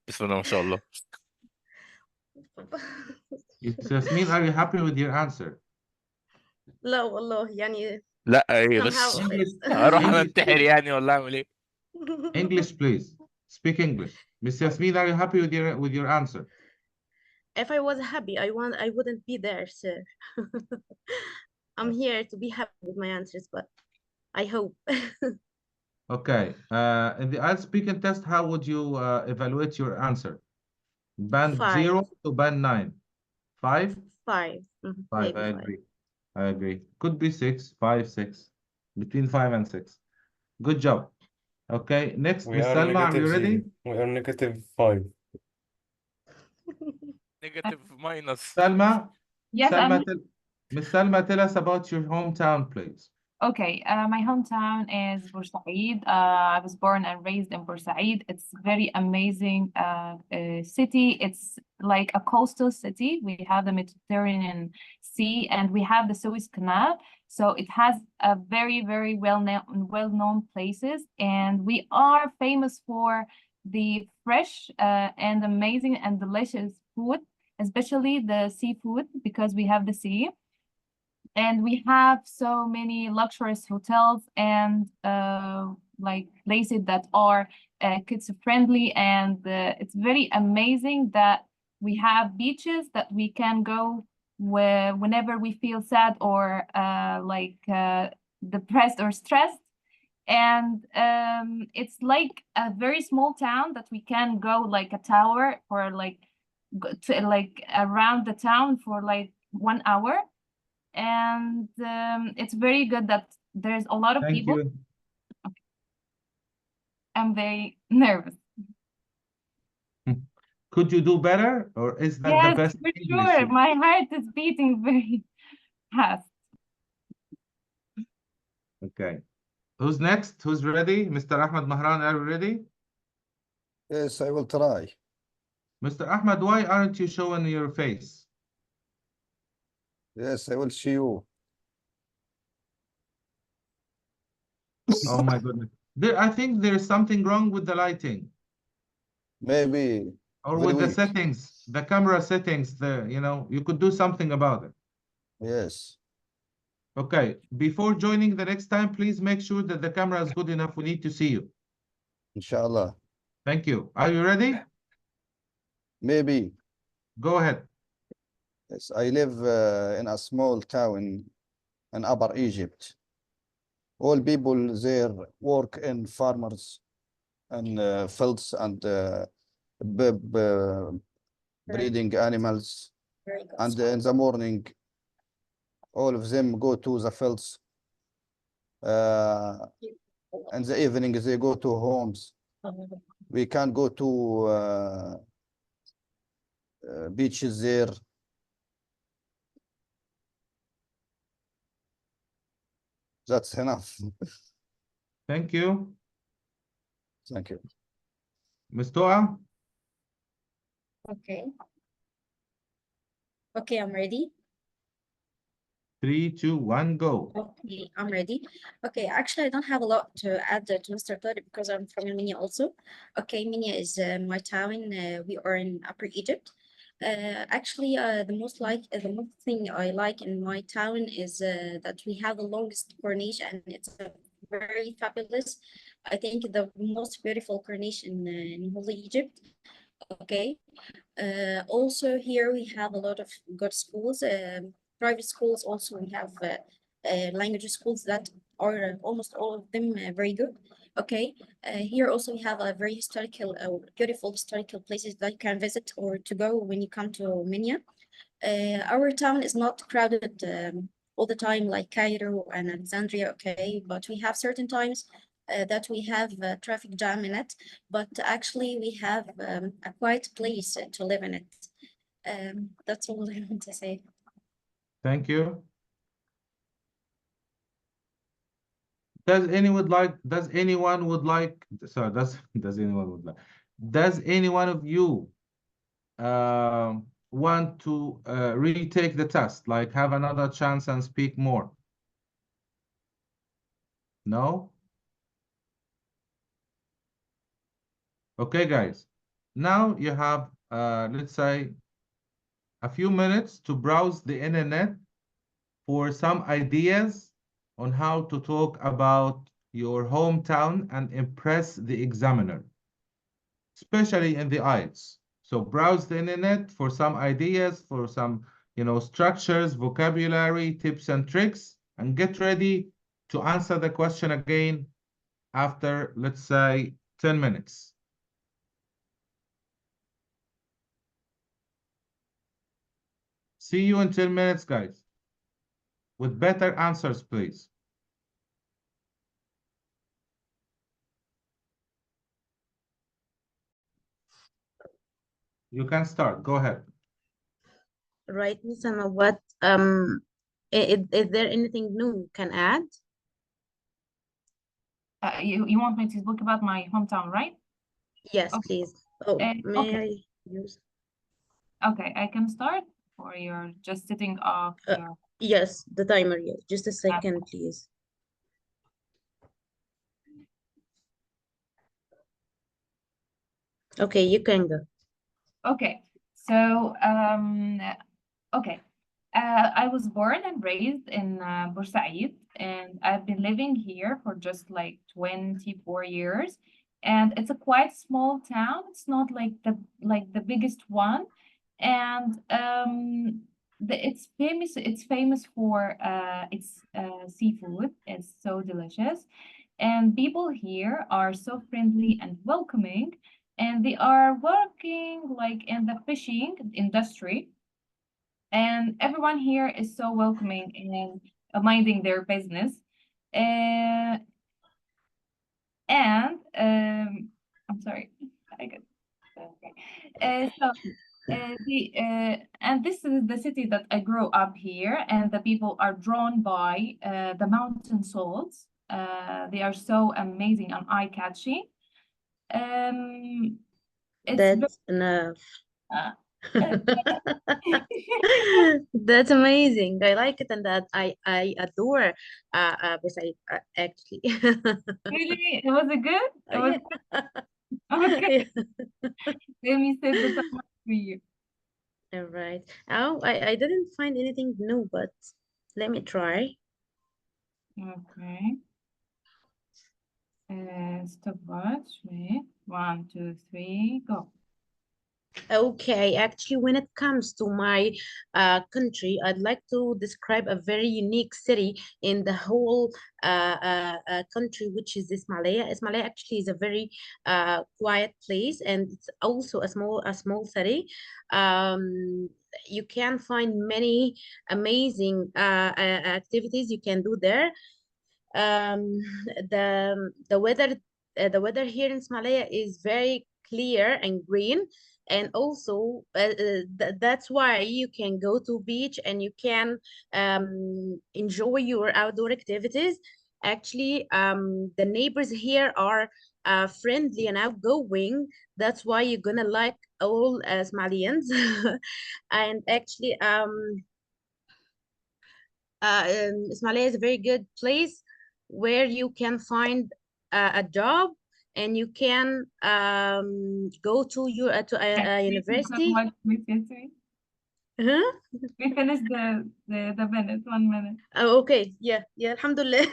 بسم الله ما شاء الله. Yasmin, are you happy with your answer? لا والله يعني لا ايه somehow بس it's اروح English, انتحر please. يعني ولا اعمل ايه؟ English, please. Speak English. Miss Yasmin, are you happy with your answer? If I was happy, I wouldn't be there, sir. I'm here to be happy with my answers, but I hope. Okay. In the IELTS speaking test, how would you evaluate your answer? Band 5, 0 to band 9. 5? 5, 5, maybe I 5. agree. I agree. Could be 6, 5, 6. Between 5 and 6. Good job. Okay, next, We Miss are Salma, are you -0. ready? We are -5. نيجاتيف ماينس. Salma, Yes, Miss Salma, tell us about your hometown, please. okay. My hometown is Bursaid. I was born and raised in Bursaid. It's very amazing city. It's like a coastal city. We have the Mediterranean Sea and we have the Suez Canal. So it has a very, very well-known places, and we are famous for the fresh and amazing and delicious food, especially the seafood, because we have the sea. And we have so many luxurious hotels and like places that are kids friendly, and it's very amazing that we have beaches that we can go whenever we feel sad or depressed or stressed. And it's like a very small town that we can go like a tower or like to like around the town for like 1 hour. And it's very good that there's a lot of Thank people. you. I'm very nervous. Could you do better, or is that the Yes, best for English? sure. My heart is beating very fast. Okay. Who's next? Who's ready? Mr. Ahmed Mahran, are you ready? Yes, I will try. Mr. Ahmed, why aren't you showing your face? Yes, I will see you. Oh my goodness. I think there's something wrong with the lighting Maybe or very with the weak. settings, the camera settings. You could do something about it. Yes. Okay. Before joining the next time, please make sure that the camera is good enough. We need to see you. Inshallah. Thank you. Are you ready? Maybe. Go ahead. Yes, I live in a small town in Upper Egypt. All people there work in farmers and fields and breeding animals. Very good. And in the morning, all of them go to the fields. In the evening, they go to homes. We can go to beaches there. That's enough. Thank you. Thank you. Ms. Toa? Okay. Okay, I'm ready. 3, 2, 1, go. Okay, I'm ready. Okay, actually, I don't have a lot to add to Mr. Tariq because I'm from Minya also. Okay, Minya is my town. We are in Upper Egypt. Actually, the most thing I like in my town is that we have the longest corniche, and it's very fabulous. I think the most beautiful corniche in whole Egypt. Okay. Also here we have a lot of good schools, private schools. Also we have language schools that are almost all of them very good. Okay. Here also we have a very historical, beautiful historical places that you can visit or to go when you come to Minya. Our town is not crowded all the time like Cairo and Alexandria, okay, but we have certain times that we have traffic jam in it, but actually we have a quiet place to live in it. That's all I want to say. Thank you. Does anyone would like, sorry, does anyone would like, does any one of you want to retake the test, like have another chance and speak more? No? Okay, guys. Now you have, let's say, a few minutes to browse the internet for some ideas on how to talk about your hometown and impress the examiner, especially in the IELTS. So browse the internet for some ideas, for some, structures, vocabulary, tips and tricks, and get ready to answer the question again after, let's say, 10 minutes. See you in 10 minutes, guys, with better answers, please. You can start. Go ahead. Right, Miss Anna, what is there anything new you can add? You want me to speak about my hometown, right? Yes, Okay. please. Oh, may Okay. I use? Okay, I can start, or you're just sitting off your... Yes, the timer, yes. Just a second, please. Okay, you can go. Okay, so okay, I was born and raised in Bursaid, and I've been living here for just like 24 years. And it's a quite small town. It's not like the biggest one, and it's famous. It's famous for its seafood. It's so delicious, and people here are so friendly and welcoming, and they are working like in the fishing industry, and everyone here is so welcoming and minding their business. Uh, and I'm sorry, I got okay. And this is the city that I grew up here, and the people are drawn by the mountain salts. They are so amazing and eye-catching. It's That's enough. uh, That's amazing. I like it, and that I adore Busaid actually. really, was it good? It was Yeah. okay. Yeah. Let me set the timer for you. All right. Oh, I didn't find anything new, but let me try. Okay. Stopwatch. Wait. 1, 2, 3, go. Okay, actually, when it comes to my country, I'd like to describe a very unique city in the whole country, which is Ismailia. Ismailia actually is a very quiet place, and it's also a small city. You can find many amazing activities you can do there. um, the weather here in Somalia is very clear and green, and also that's why you can go to beach and you can enjoy your outdoor activities. Actually, the neighbors here are friendly and outgoing. That's why you're gonna like all Somalians. And actually, Ismailia is a very good place where you can find a job, and you can go to a university. Huh? We finished the minute, 1 minute. Oh, okay. Yeah, yeah, alhamdulillah.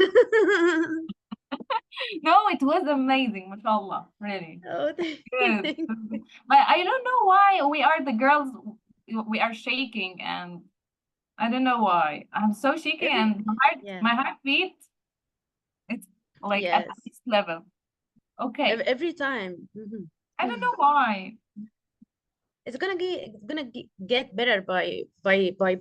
No, it was amazing, mashallah, really. Oh, Good. thank you. But I don't know why we are the girls, we are shaking, and I don't know why. I'm so shaking, and Yeah. my heartbeat, it's like at Yes. this level. Okay. Every time. Mhm. I don't know why. It's gonna get better by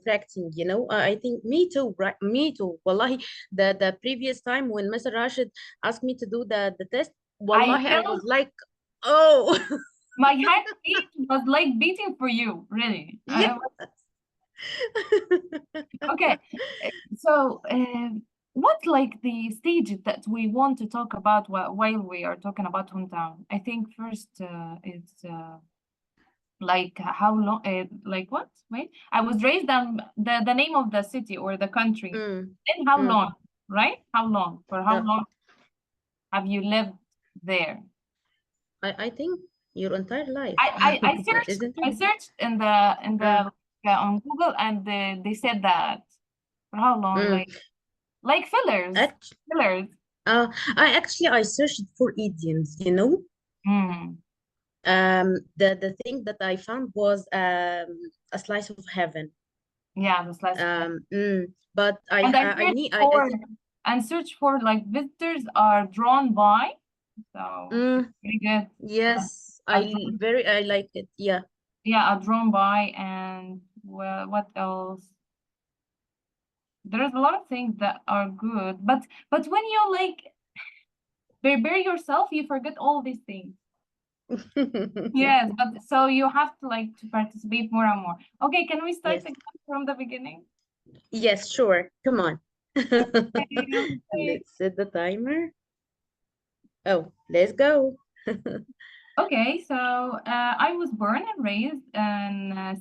practicing, you know. I think me too, right? Me too. Wallahi, the previous time when Mr. Rashid asked me to do the test, wallahi, I was felt like, oh. my heartbeat was like beating for you, really. Yeah. Okay, so what like the stage that we want to talk about while we are talking about hometown? I think first it's like how long, like what? Wait, I was raised on the name of the city or the country. Then how long, right? How long? For how long have you lived there? I think your entire life. I searched Isn't it? I searched in the on Google, and they said that for how long, like fillers. Fillers. I searched for idioms, you know. The thing that I found was a slice of heaven. Yeah, the slice of heaven. But And I search for like visitors are drawn by, so pretty good. Yes, I like it. Yeah. Yeah, are drawn by, and well, what else? There's a lot of things that are good, but when you like prepare yourself, you forget all these things. Yes, but so you have to like to participate more and more. Okay, can we start again from the beginning? Yes, sure. Come on. Okay. Let's set the timer. Oh, let's go. Okay, so I was born and raised in a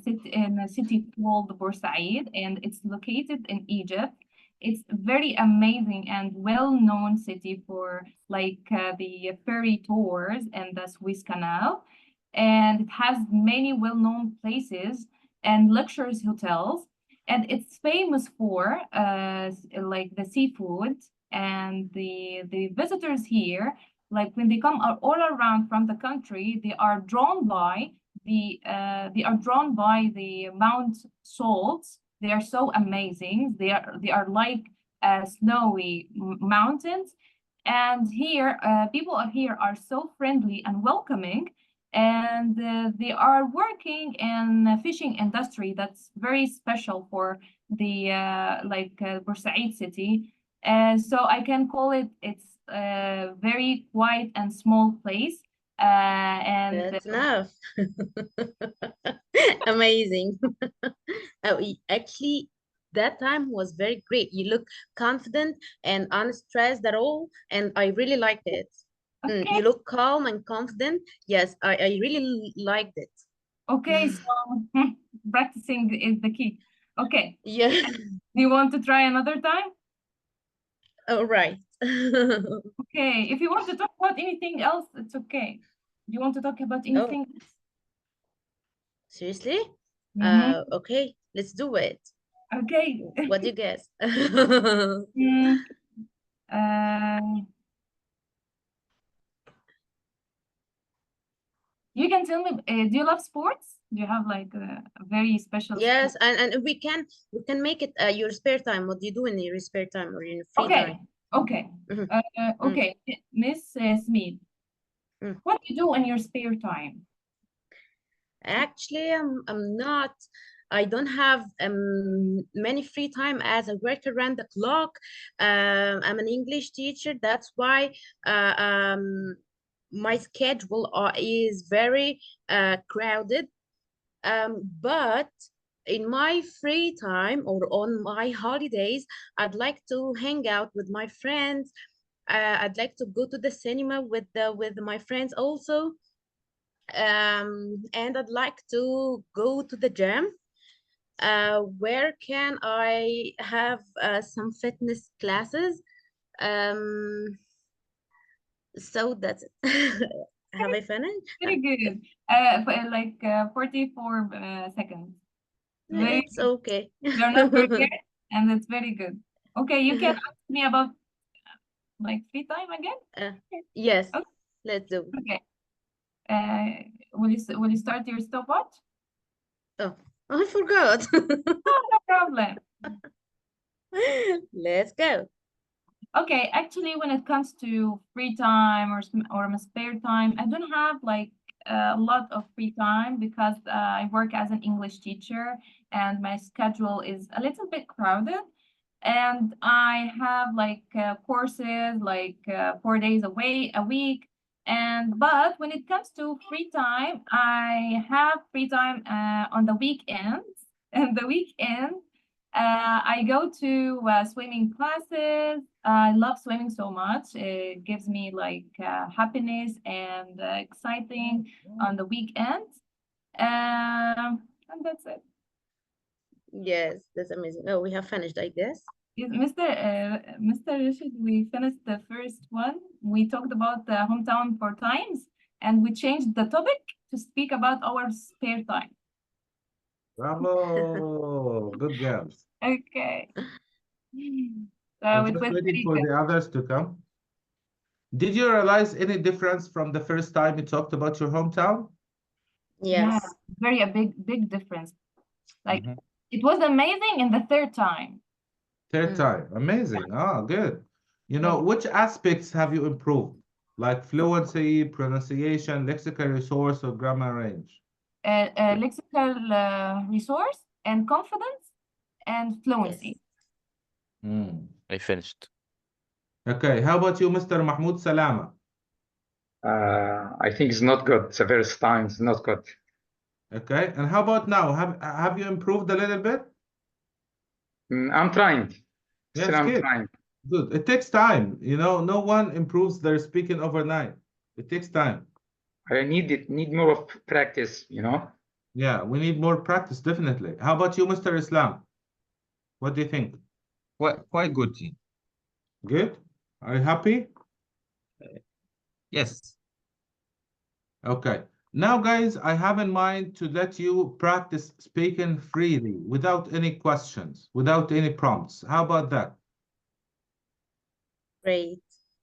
city called Bursaid, and it's located in Egypt. It's a very amazing and well-known city for like the ferry tours and the Suez Canal, and it has many well-known places and luxurious hotels. and it's famous for like the seafood, and the visitors here, like when they come all around from the country, they are drawn by the Mount Salts. They are so amazing. They are like snowy mountains, and here people here are so friendly and welcoming, and they are working in the fishing industry that's very special for the Bursaid city. So I can call it's a very quiet and small place. And That's enough. Amazing. Actually, that time was very great. You look confident and unstressed at all, and I really liked it. okay, You look calm and confident. Yes, I really liked it. okay, so practicing is the key. Okay, Yeah. do you want to try another time? All right. Okay, if you want to talk about anything else, it's okay. Do you want to talk about anything? Seriously? Mhm. Okay, let's do it. Okay. What do you guess? Mm, uh, you can tell me, do you love sports? Do you have like a very special Yes, sport? and we can make it your spare time. What do you do in your spare time or in your free Okay, time? okay, Mhm. okay, Miss Smith, Mm. what do you do in your spare time? Actually, I'm not. I don't have many free time as I work around the clock. I'm an English teacher. That's why my schedule is very crowded. But in my free time or on my holidays, I'd like to hang out with my friends. I'd like to go to the cinema with my friends also. And I'd like to go to the gym. Where can I have some fitness classes? Um, so that's it. Have I finished? Very good. Like 44 seconds. Very It's okay. You're not forget, and it's very good. Okay, you can ask me about like free time again? Yes, Okay. let's do. Okay. Will you start your stopwatch? Oh, I forgot. No problem. Let's go. Okay, actually, when it comes to free time or my spare time, I don't have like a lot of free time because I work as an English teacher and my schedule is a little bit crowded. And I have like courses like 4 days a week. But when it comes to free time, I have free time on the weekends. And the weekend, I go to swimming classes. I love swimming so much. It gives me like happiness and exciting on the weekends. And that's it. Yes, that's amazing. Oh, we have finished, I guess. Yes, Mr. Rashid, we finished the first one. We talked about the hometown 4 times, and we changed the topic to speak about our spare time. Bravo, good girls. Okay. So I'm it just was waiting very for good. the others to come. Did you realize any difference from the first time you talked about your hometown? Yeah, Yes. very a big difference. Like Mhm. it was amazing in the third time. Third time, amazing. Ah, good. You know, Like which aspects have you improved? Like fluency, pronunciation, lexical resource, or grammar range? lexical resource and confidence and Yes. fluency. I finished. Okay, how about you, Mr. Mahmoud Salama? I think it's not good. The first time is not good. Okay, and how about now? Have you improved a little bit? I'm trying. Still, Yes, I'm good. trying. Good. It takes time. You know, no one improves their speaking overnight. It takes time. I need more of practice, you know. Yeah, we need more practice, definitely. How about you, Mr. Islam? What do you think? Quite good. Good? Are you happy? Yes. Okay. Now, guys, I have in mind to let you practice speaking freely without any questions, without any prompts. How about that? Great.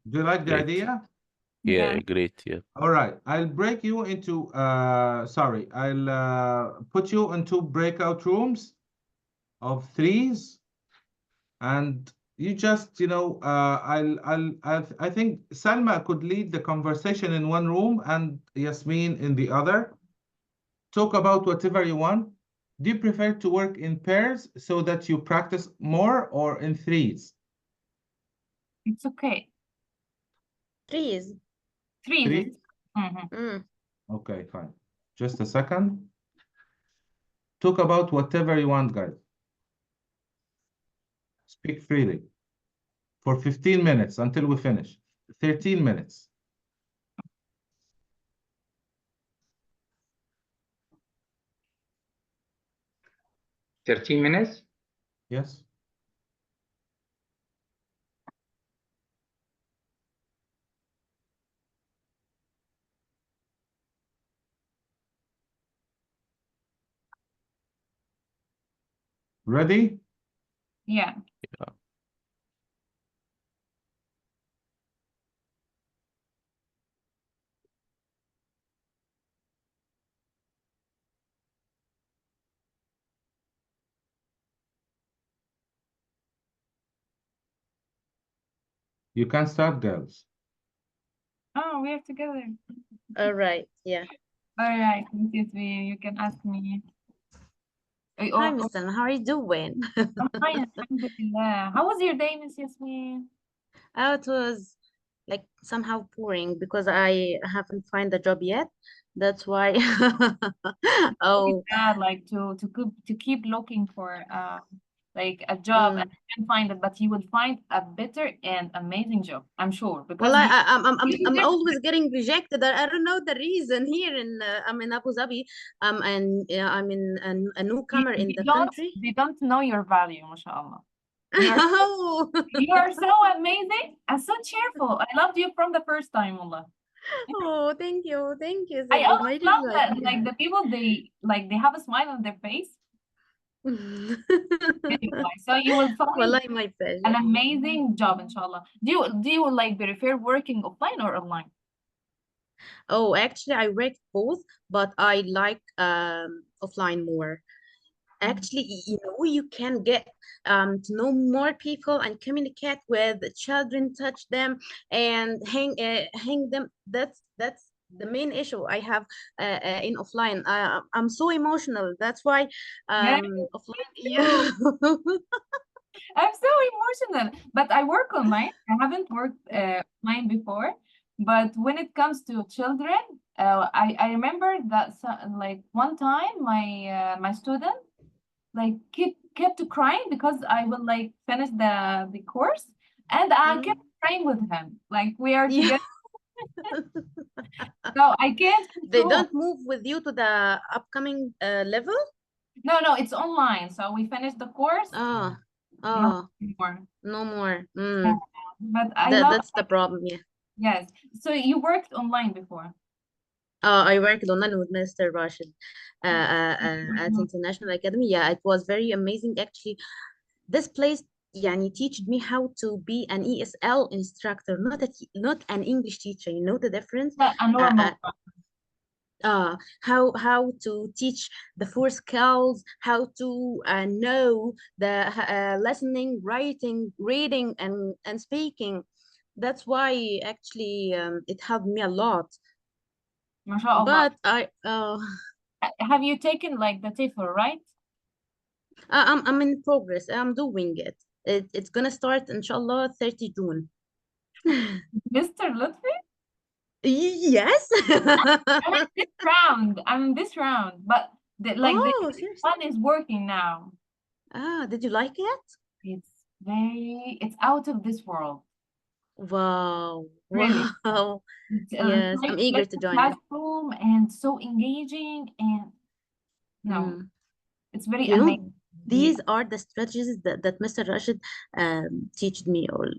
Do you like the Great. idea? Yeah, Yeah. great. Yeah. All right. I'll break you into, I'll put you into breakout rooms of threes, and you just, I think Salma could lead the conversation in one room and Yasmin in the other. Talk about whatever you want. Do you prefer to work in pairs so that you practice more, or in threes? It's okay. Threes. Three. Threes? Mm. Okay, fine. Just a second. Talk about whatever you want, guys. Speak freely for 15 minutes until we finish. 13 minutes. $13 Yes. Ready? Yeah. You can start, girls. Oh, we are together. All right. Yeah. All right, Mrs. V, you can ask me. Hi, Miss Salma. How are you doing? I'm fine, alhamdulillah. How was your day, Miss Yasmin? Oh, it was like somehow boring because I haven't found a job yet. That's why. Oh. Yeah, like to keep looking for like a job and you can find it, but you will find a better and amazing job, I'm sure, because Well, you I'm deserve always getting rejected. I don't know the reason here in I'm in Abu Dhabi. And I'm in a newcomer in the country. they don't know your value, mashallah. You are so amazing and so cheerful. I loved you from the first time, Allah. Oh, thank you, I Salma. always love that, like the people they have a smile on their face. Anyway, so you will find Wallahi, my pleasure. an amazing job, inshallah. Do you like prefer working offline or online? Oh, actually, I work both, but I like offline more. Actually, you can get to know more people and communicate with the children, touch them, and hang them. That's the main issue I have in offline. I'm so emotional. That's why offline. Yeah. I'm so emotional, but I work online. I haven't worked online before, but when it comes to children, I remember that like one time my student like kept crying because I will like finish the course, and I kept crying with him. Like we are Yeah. together. So I can't They control. don't move with you to the upcoming level? No, it's online. So we finished the course. Oh, No more. no more. Mm. But That's the problem, yeah. Yes. So you worked online before? I worked online with Mr. Rashed at International Academy. Yeah, it was very amazing actually. This place teached me how to be an ESL instructor, not an English teacher. You know the difference? A normal. How to teach the four skills, how to know the listening, writing, reading, and speaking. That's why actually it helped me a lot. MashaAllah. But have you taken like the TOEFL, right? I'm in progress. I'm doing it. It's gonna start inshallah 30 June. Mr. Lutfi? Yes. I'm in this round, but the one is working now. Did you like it? It's out of this world. Wow. Really? Wow. Yes, I'm eager to join it. Classroom and so engaging and it's very amazing. These are the strategies that Mr. Rashed teach me or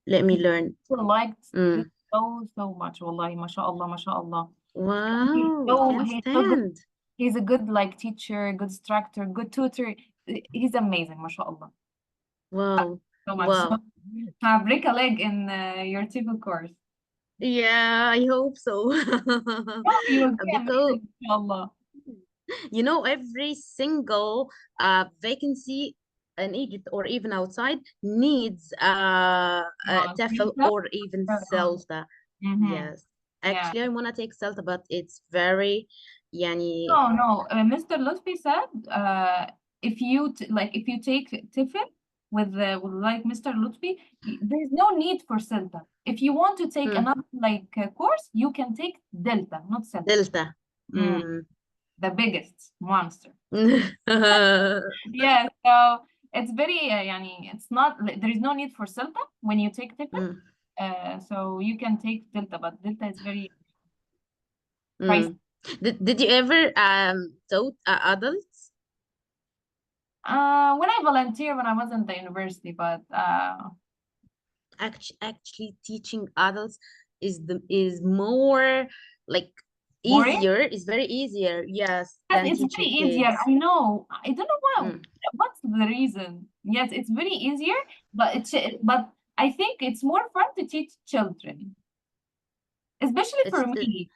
let me learn. I liked this so much. Wallahi, mashallah, mashallah. Wow, So can't he's so good. stand. He's a good like teacher, good instructor, good tutor. He's amazing, mashallah. Wow, So much. So, wow. break a leg in your TIFL course. Yeah, I hope so. No, you will be Because amazing, inshallah. you know, every single vacancy in Egypt or even outside needs a TEFL CELTA? or even CELTA. Mhm. Yes, Yeah. actually, I want to take CELTA, but it's very, yani, No. Mr. Lutfi said, if you if you take TIFL with like Mr. Lutfi, there's no need for CELTA. If you want to take another course, you can take Delta, not CELTA. Delta. The biggest monster. Yeah, so it's very it's not there is no need for CELTA when you take TIFL. So you can take Delta, but Delta is very pricey. Did you ever taught adults? When I volunteer when I was in the university, but actually teaching adults is more like boring? easier. It's very easier, yes, Yes, than it's very teaching easier. kids. I know. I don't know what's the reason. Yes, it's very easier, but I think it's more fun to teach children, especially for me.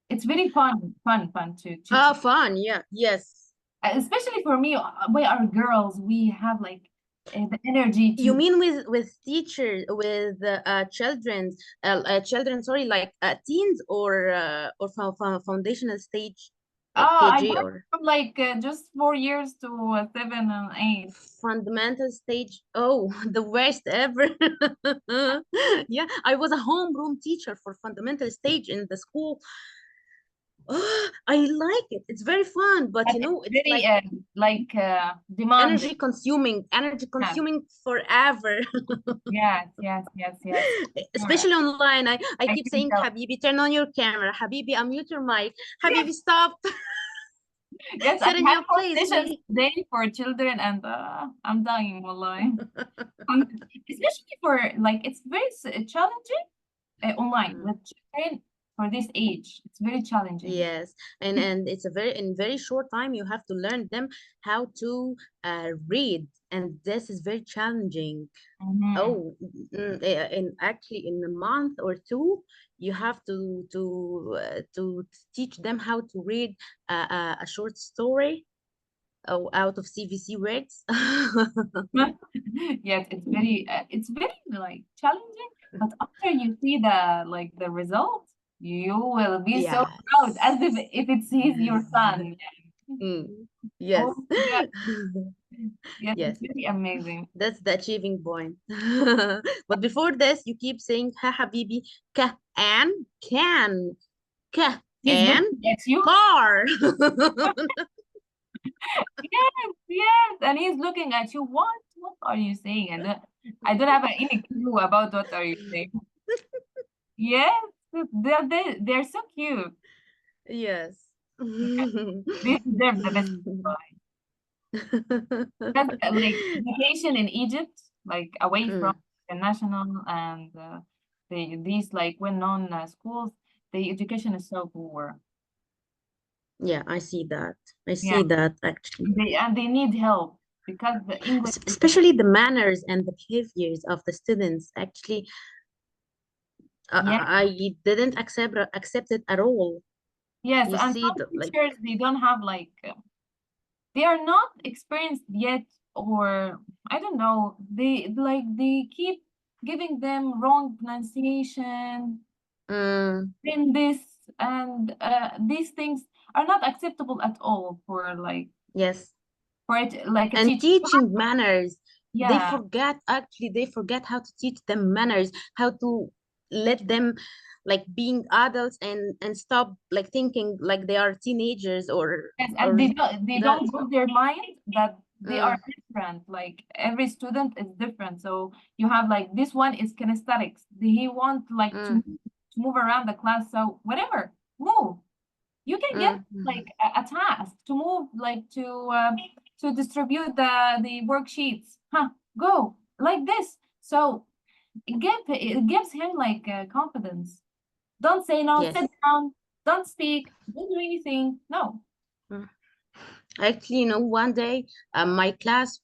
It's very fun to teach. Oh, fun, yeah, yes. Especially for me, we are girls. We have like the energy to. You mean with teachers, with children, sorry, like teens or foundational stage, like I KG went or from like just 4 years to 7 and 8. fundamental stage. Oh, the worst ever. Yeah, I was a homeroom teacher for fundamental stage in the school. Oh, I like it. It's very fun, but you know, it's very energy demanding. consuming forever. Yes. Especially online. I I keep can saying, tell. Habibi, turn on your camera. Habibi, unmute your mic. Habibi, stop. Yes, Sit I in have your 4 place, sessions please. today for children, and I'm dying, wallahi. Especially for like it's very challenging online with children for this age. It's very challenging. Yes, and it's in very short time you have to learn them how to read, and this is very challenging. Oh, actually in a month or two, you have to teach them how to read a short story out of CVC words. Yes, it's very like challenging, but after you see the result, you will be so proud as if it sees your son. Yes. Oh my God. Yes, Yes. it's really amazing. That's the achieving point. But before this, you keep saying ha habibi, ka and can, ka He's and looking at you. car. Yes, and he's looking at you. What are you saying? And I don't have any clue about what are you saying. Yes, they're so cute. Yes. They deserve the best goodbye. Because like education in Egypt, like away from the national and these like well-known schools, the education is so poor. Yeah, I see that. I see Yeah. that actually. They need help because the English Especially the manners and the behaviors of the students. Actually, Yeah. I didn't accept it at all. Yes, You and see some like teachers they don't have like they are not experienced yet, or I don't know, they keep giving them wrong pronunciation in this, and these things are not acceptable at all for like yes. for it like a And teacher. teaching manners. Yeah. They forget how to teach them manners, how to let them like being adults and stop like thinking like they are teenagers or Yes, and they don't put their mind that they are Mm. different. Like every student is different. So you have like this one is kinesthetics. He want like to move around the class. So whatever, move. You can get like a task to move, like to distribute the worksheets. Go like this. So it gives him like confidence. Don't say no, Yes. sit down, don't speak, don't do anything. No. Actually, one day, my class,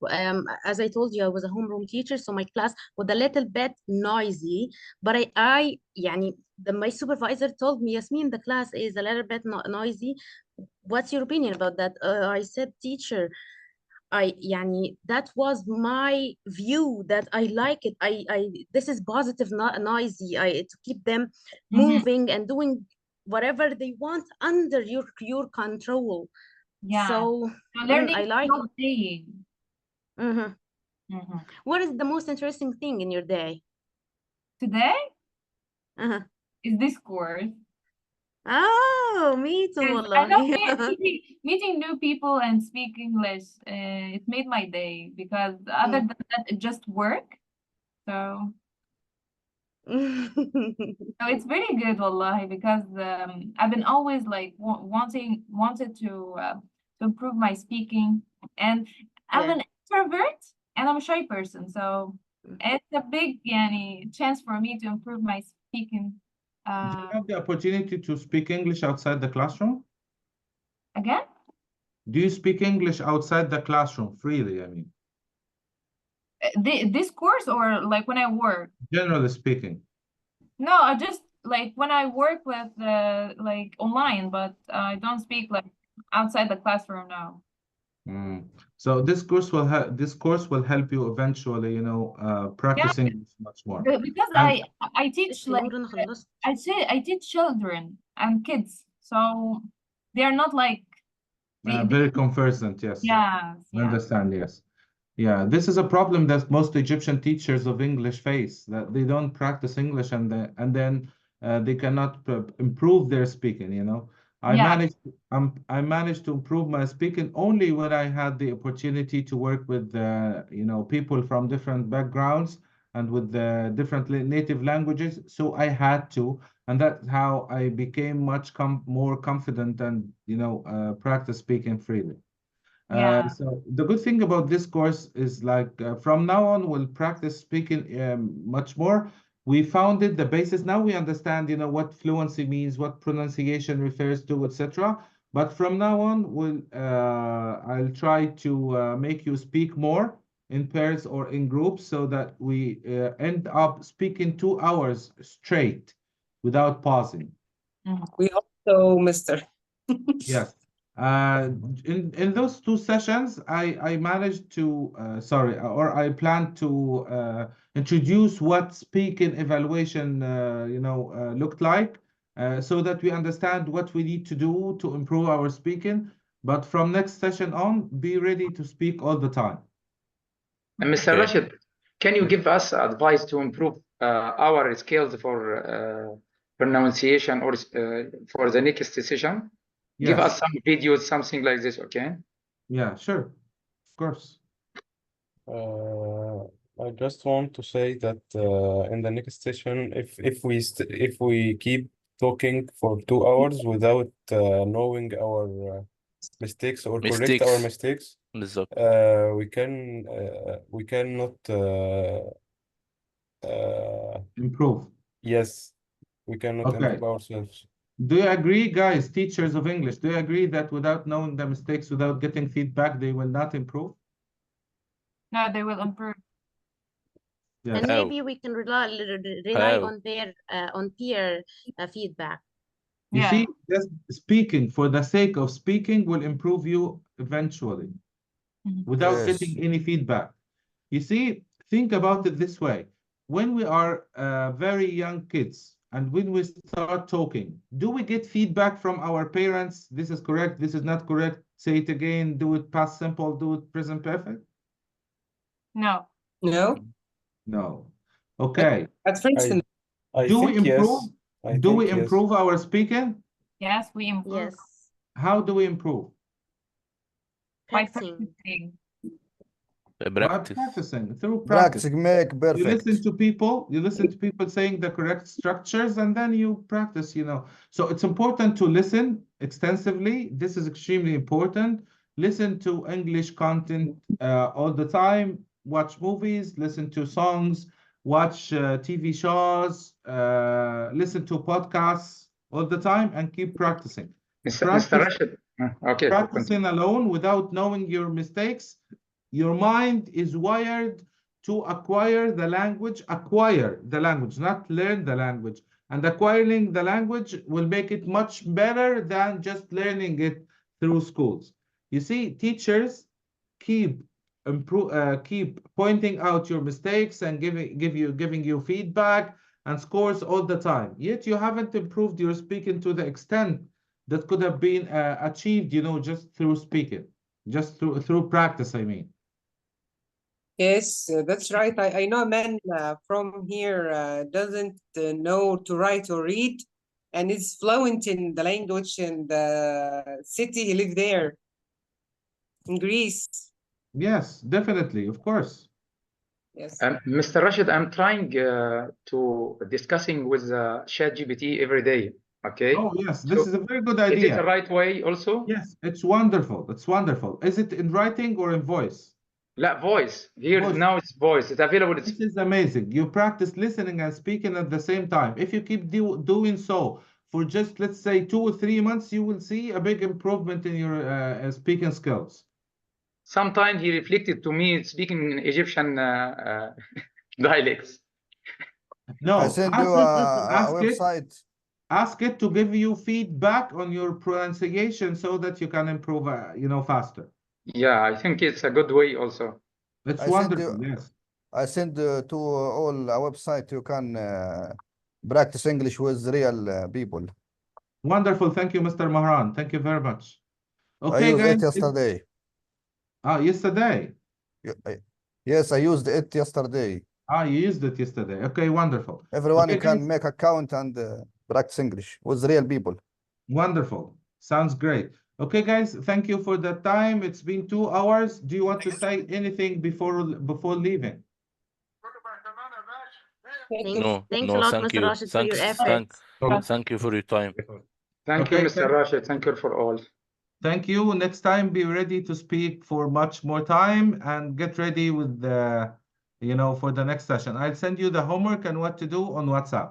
as I told you, I was a homeroom teacher, so my class was a little bit noisy. But my supervisor told me, Yasmin, the class is a little bit noisy. What's your opinion about that? I said, teacher, that was my view that I like it. This is positive, not noisy. To keep them moving and doing whatever they want under your control. Yeah. So learning I like not playing. What is the most interesting thing in your day? Today is this course. Oh, me too, I love wallahi. meeting new people and speak English. It made my day because other than that, it just work. So it's very good, wallahi, because I've been always like wanted to improve my speaking, and I'm an introvert and I'm a shy person, so it's a big chance for me to improve my speaking. Do you have the opportunity to speak English outside the classroom? Again? Do you speak English outside the classroom freely, I mean? This course or like when I work? Generally speaking. No, I just like when I work with like online, but I don't speak like outside the classroom now. So this course will help you eventually, practice English much more. Because I teach like I teach children and kids, so they are not like very conversant, yes. Yes, Understand, yes. Yeah, this is a problem that most Egyptian teachers of English face, that they don't practice English and then they cannot improve their speaking, I managed to improve my speaking only when I had the opportunity to work with people from different backgrounds and with different native languages. So I had to, and that's how I became much more confident and practice speaking freely. So the good thing about this course is like from now on we'll practice speaking much more. We founded the basis. Now we understand, what fluency means, what pronunciation refers to, etc. But from now on, I'll try to make you speak more in pairs or in groups so that we end up speaking 2 hours straight without pausing. We hope so, Mr. Yes. In those 2 sessions, I managed to I plan to introduce what speaking evaluation looked like, so that we understand what we need to do to improve our speaking. But from next session on, be ready to speak all the time. And Mr. Rashed, can you give us advice to improve our skills for pronunciation or for the next session? Give Yes. us some videos, something like this, okay? Yeah, sure. Of course. I just want to say that in the next session, if we keep talking for 2 hours without knowing our mistakes or correct our mistakes, we cannot improve. Yes, we cannot improve ourselves. Do you agree, guys, teachers of English, do you agree that without knowing the mistakes, without getting feedback, they will not improve? No, they will improve. Yes. And maybe we can rely on their on peer feedback. You see, just speaking for the sake of speaking will improve you eventually without getting any feedback. You see, think about it this way. When we are very young kids and when we start talking, do we get feedback from our parents? This is correct, this is not correct. Say it again, do it past simple, do it present perfect? No. No. No. Okay. At first, do we improve? Yes. Do we improve our speaking? Yes, we improve. Yes. How do we improve? By practicing. By practicing, through practice. Make perfect. You listen to people saying the correct structures and then you practice, So it's important to listen extensively. This is extremely important. Listen to English content all the time. Watch movies, listen to songs, watch TV shows, listen to podcasts all the time, and keep practicing. Mr. Practice, Rashed. Okay, continue. practicing alone without knowing your mistakes, your mind is wired to acquire the language, not learn the language. And acquiring the language will make it much better than just learning it through schools. You see, teachers keep keep pointing out your mistakes and giving you feedback and scores all the time. Yet you haven't improved your speaking to the extent that could have been achieved, just through speaking, just through practice, I mean. Yes, that's right. I know a man from here doesn't know to write or read, and is fluent in the language in the city he lived there, in Greece. Yes, definitely, of course. Yes. Mr. Rashed, I'm trying to discussing with ChatGPT every day. Okay. Oh, yes, this So is a very good is it the idea. right way also? Yes, it's wonderful. It's wonderful. Is it in writing or in voice? لا, voice. Here Voice. now it's voice. It's available. This is amazing. You practice listening and speaking at the same time. If you keep doing so for just, let's say, 2 or 3 months, you will see a big improvement in your speaking skills. Sometimes he reflected to me speaking in Egyptian dialects. No, I send you a website. Ask it to give you feedback on your pronunciation so that you can improve, faster. Yeah, I think it's a good way also. It's wonderful, yes. I send to all a website you can practice English with real people. Wonderful. Thank you, Mr. Mahran. Thank you very much. Okay, I used guys. it yesterday. Yesterday? Yes, I used it yesterday. You used it yesterday. Okay, wonderful. Everyone Okay, can guys. make account and practice English with real people. Wonderful. Sounds great. Okay, guys, thank you for the time. It's been 2 hours. Do you want to say anything before leaving? No, Thanks no, a lot, thank Mr. you. Rashed, for your Thanks, efforts. thank you for your time. Thank you, Mr. Rashed. Thank you for all. Thank you. Next time, be ready to speak for much more time and get ready with the, for the next session. I'll send you the homework and what to do on WhatsApp.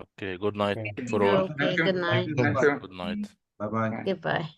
Okay, good night for all. Okay, good night. Thank you. Good night. Bye-bye. Goodbye.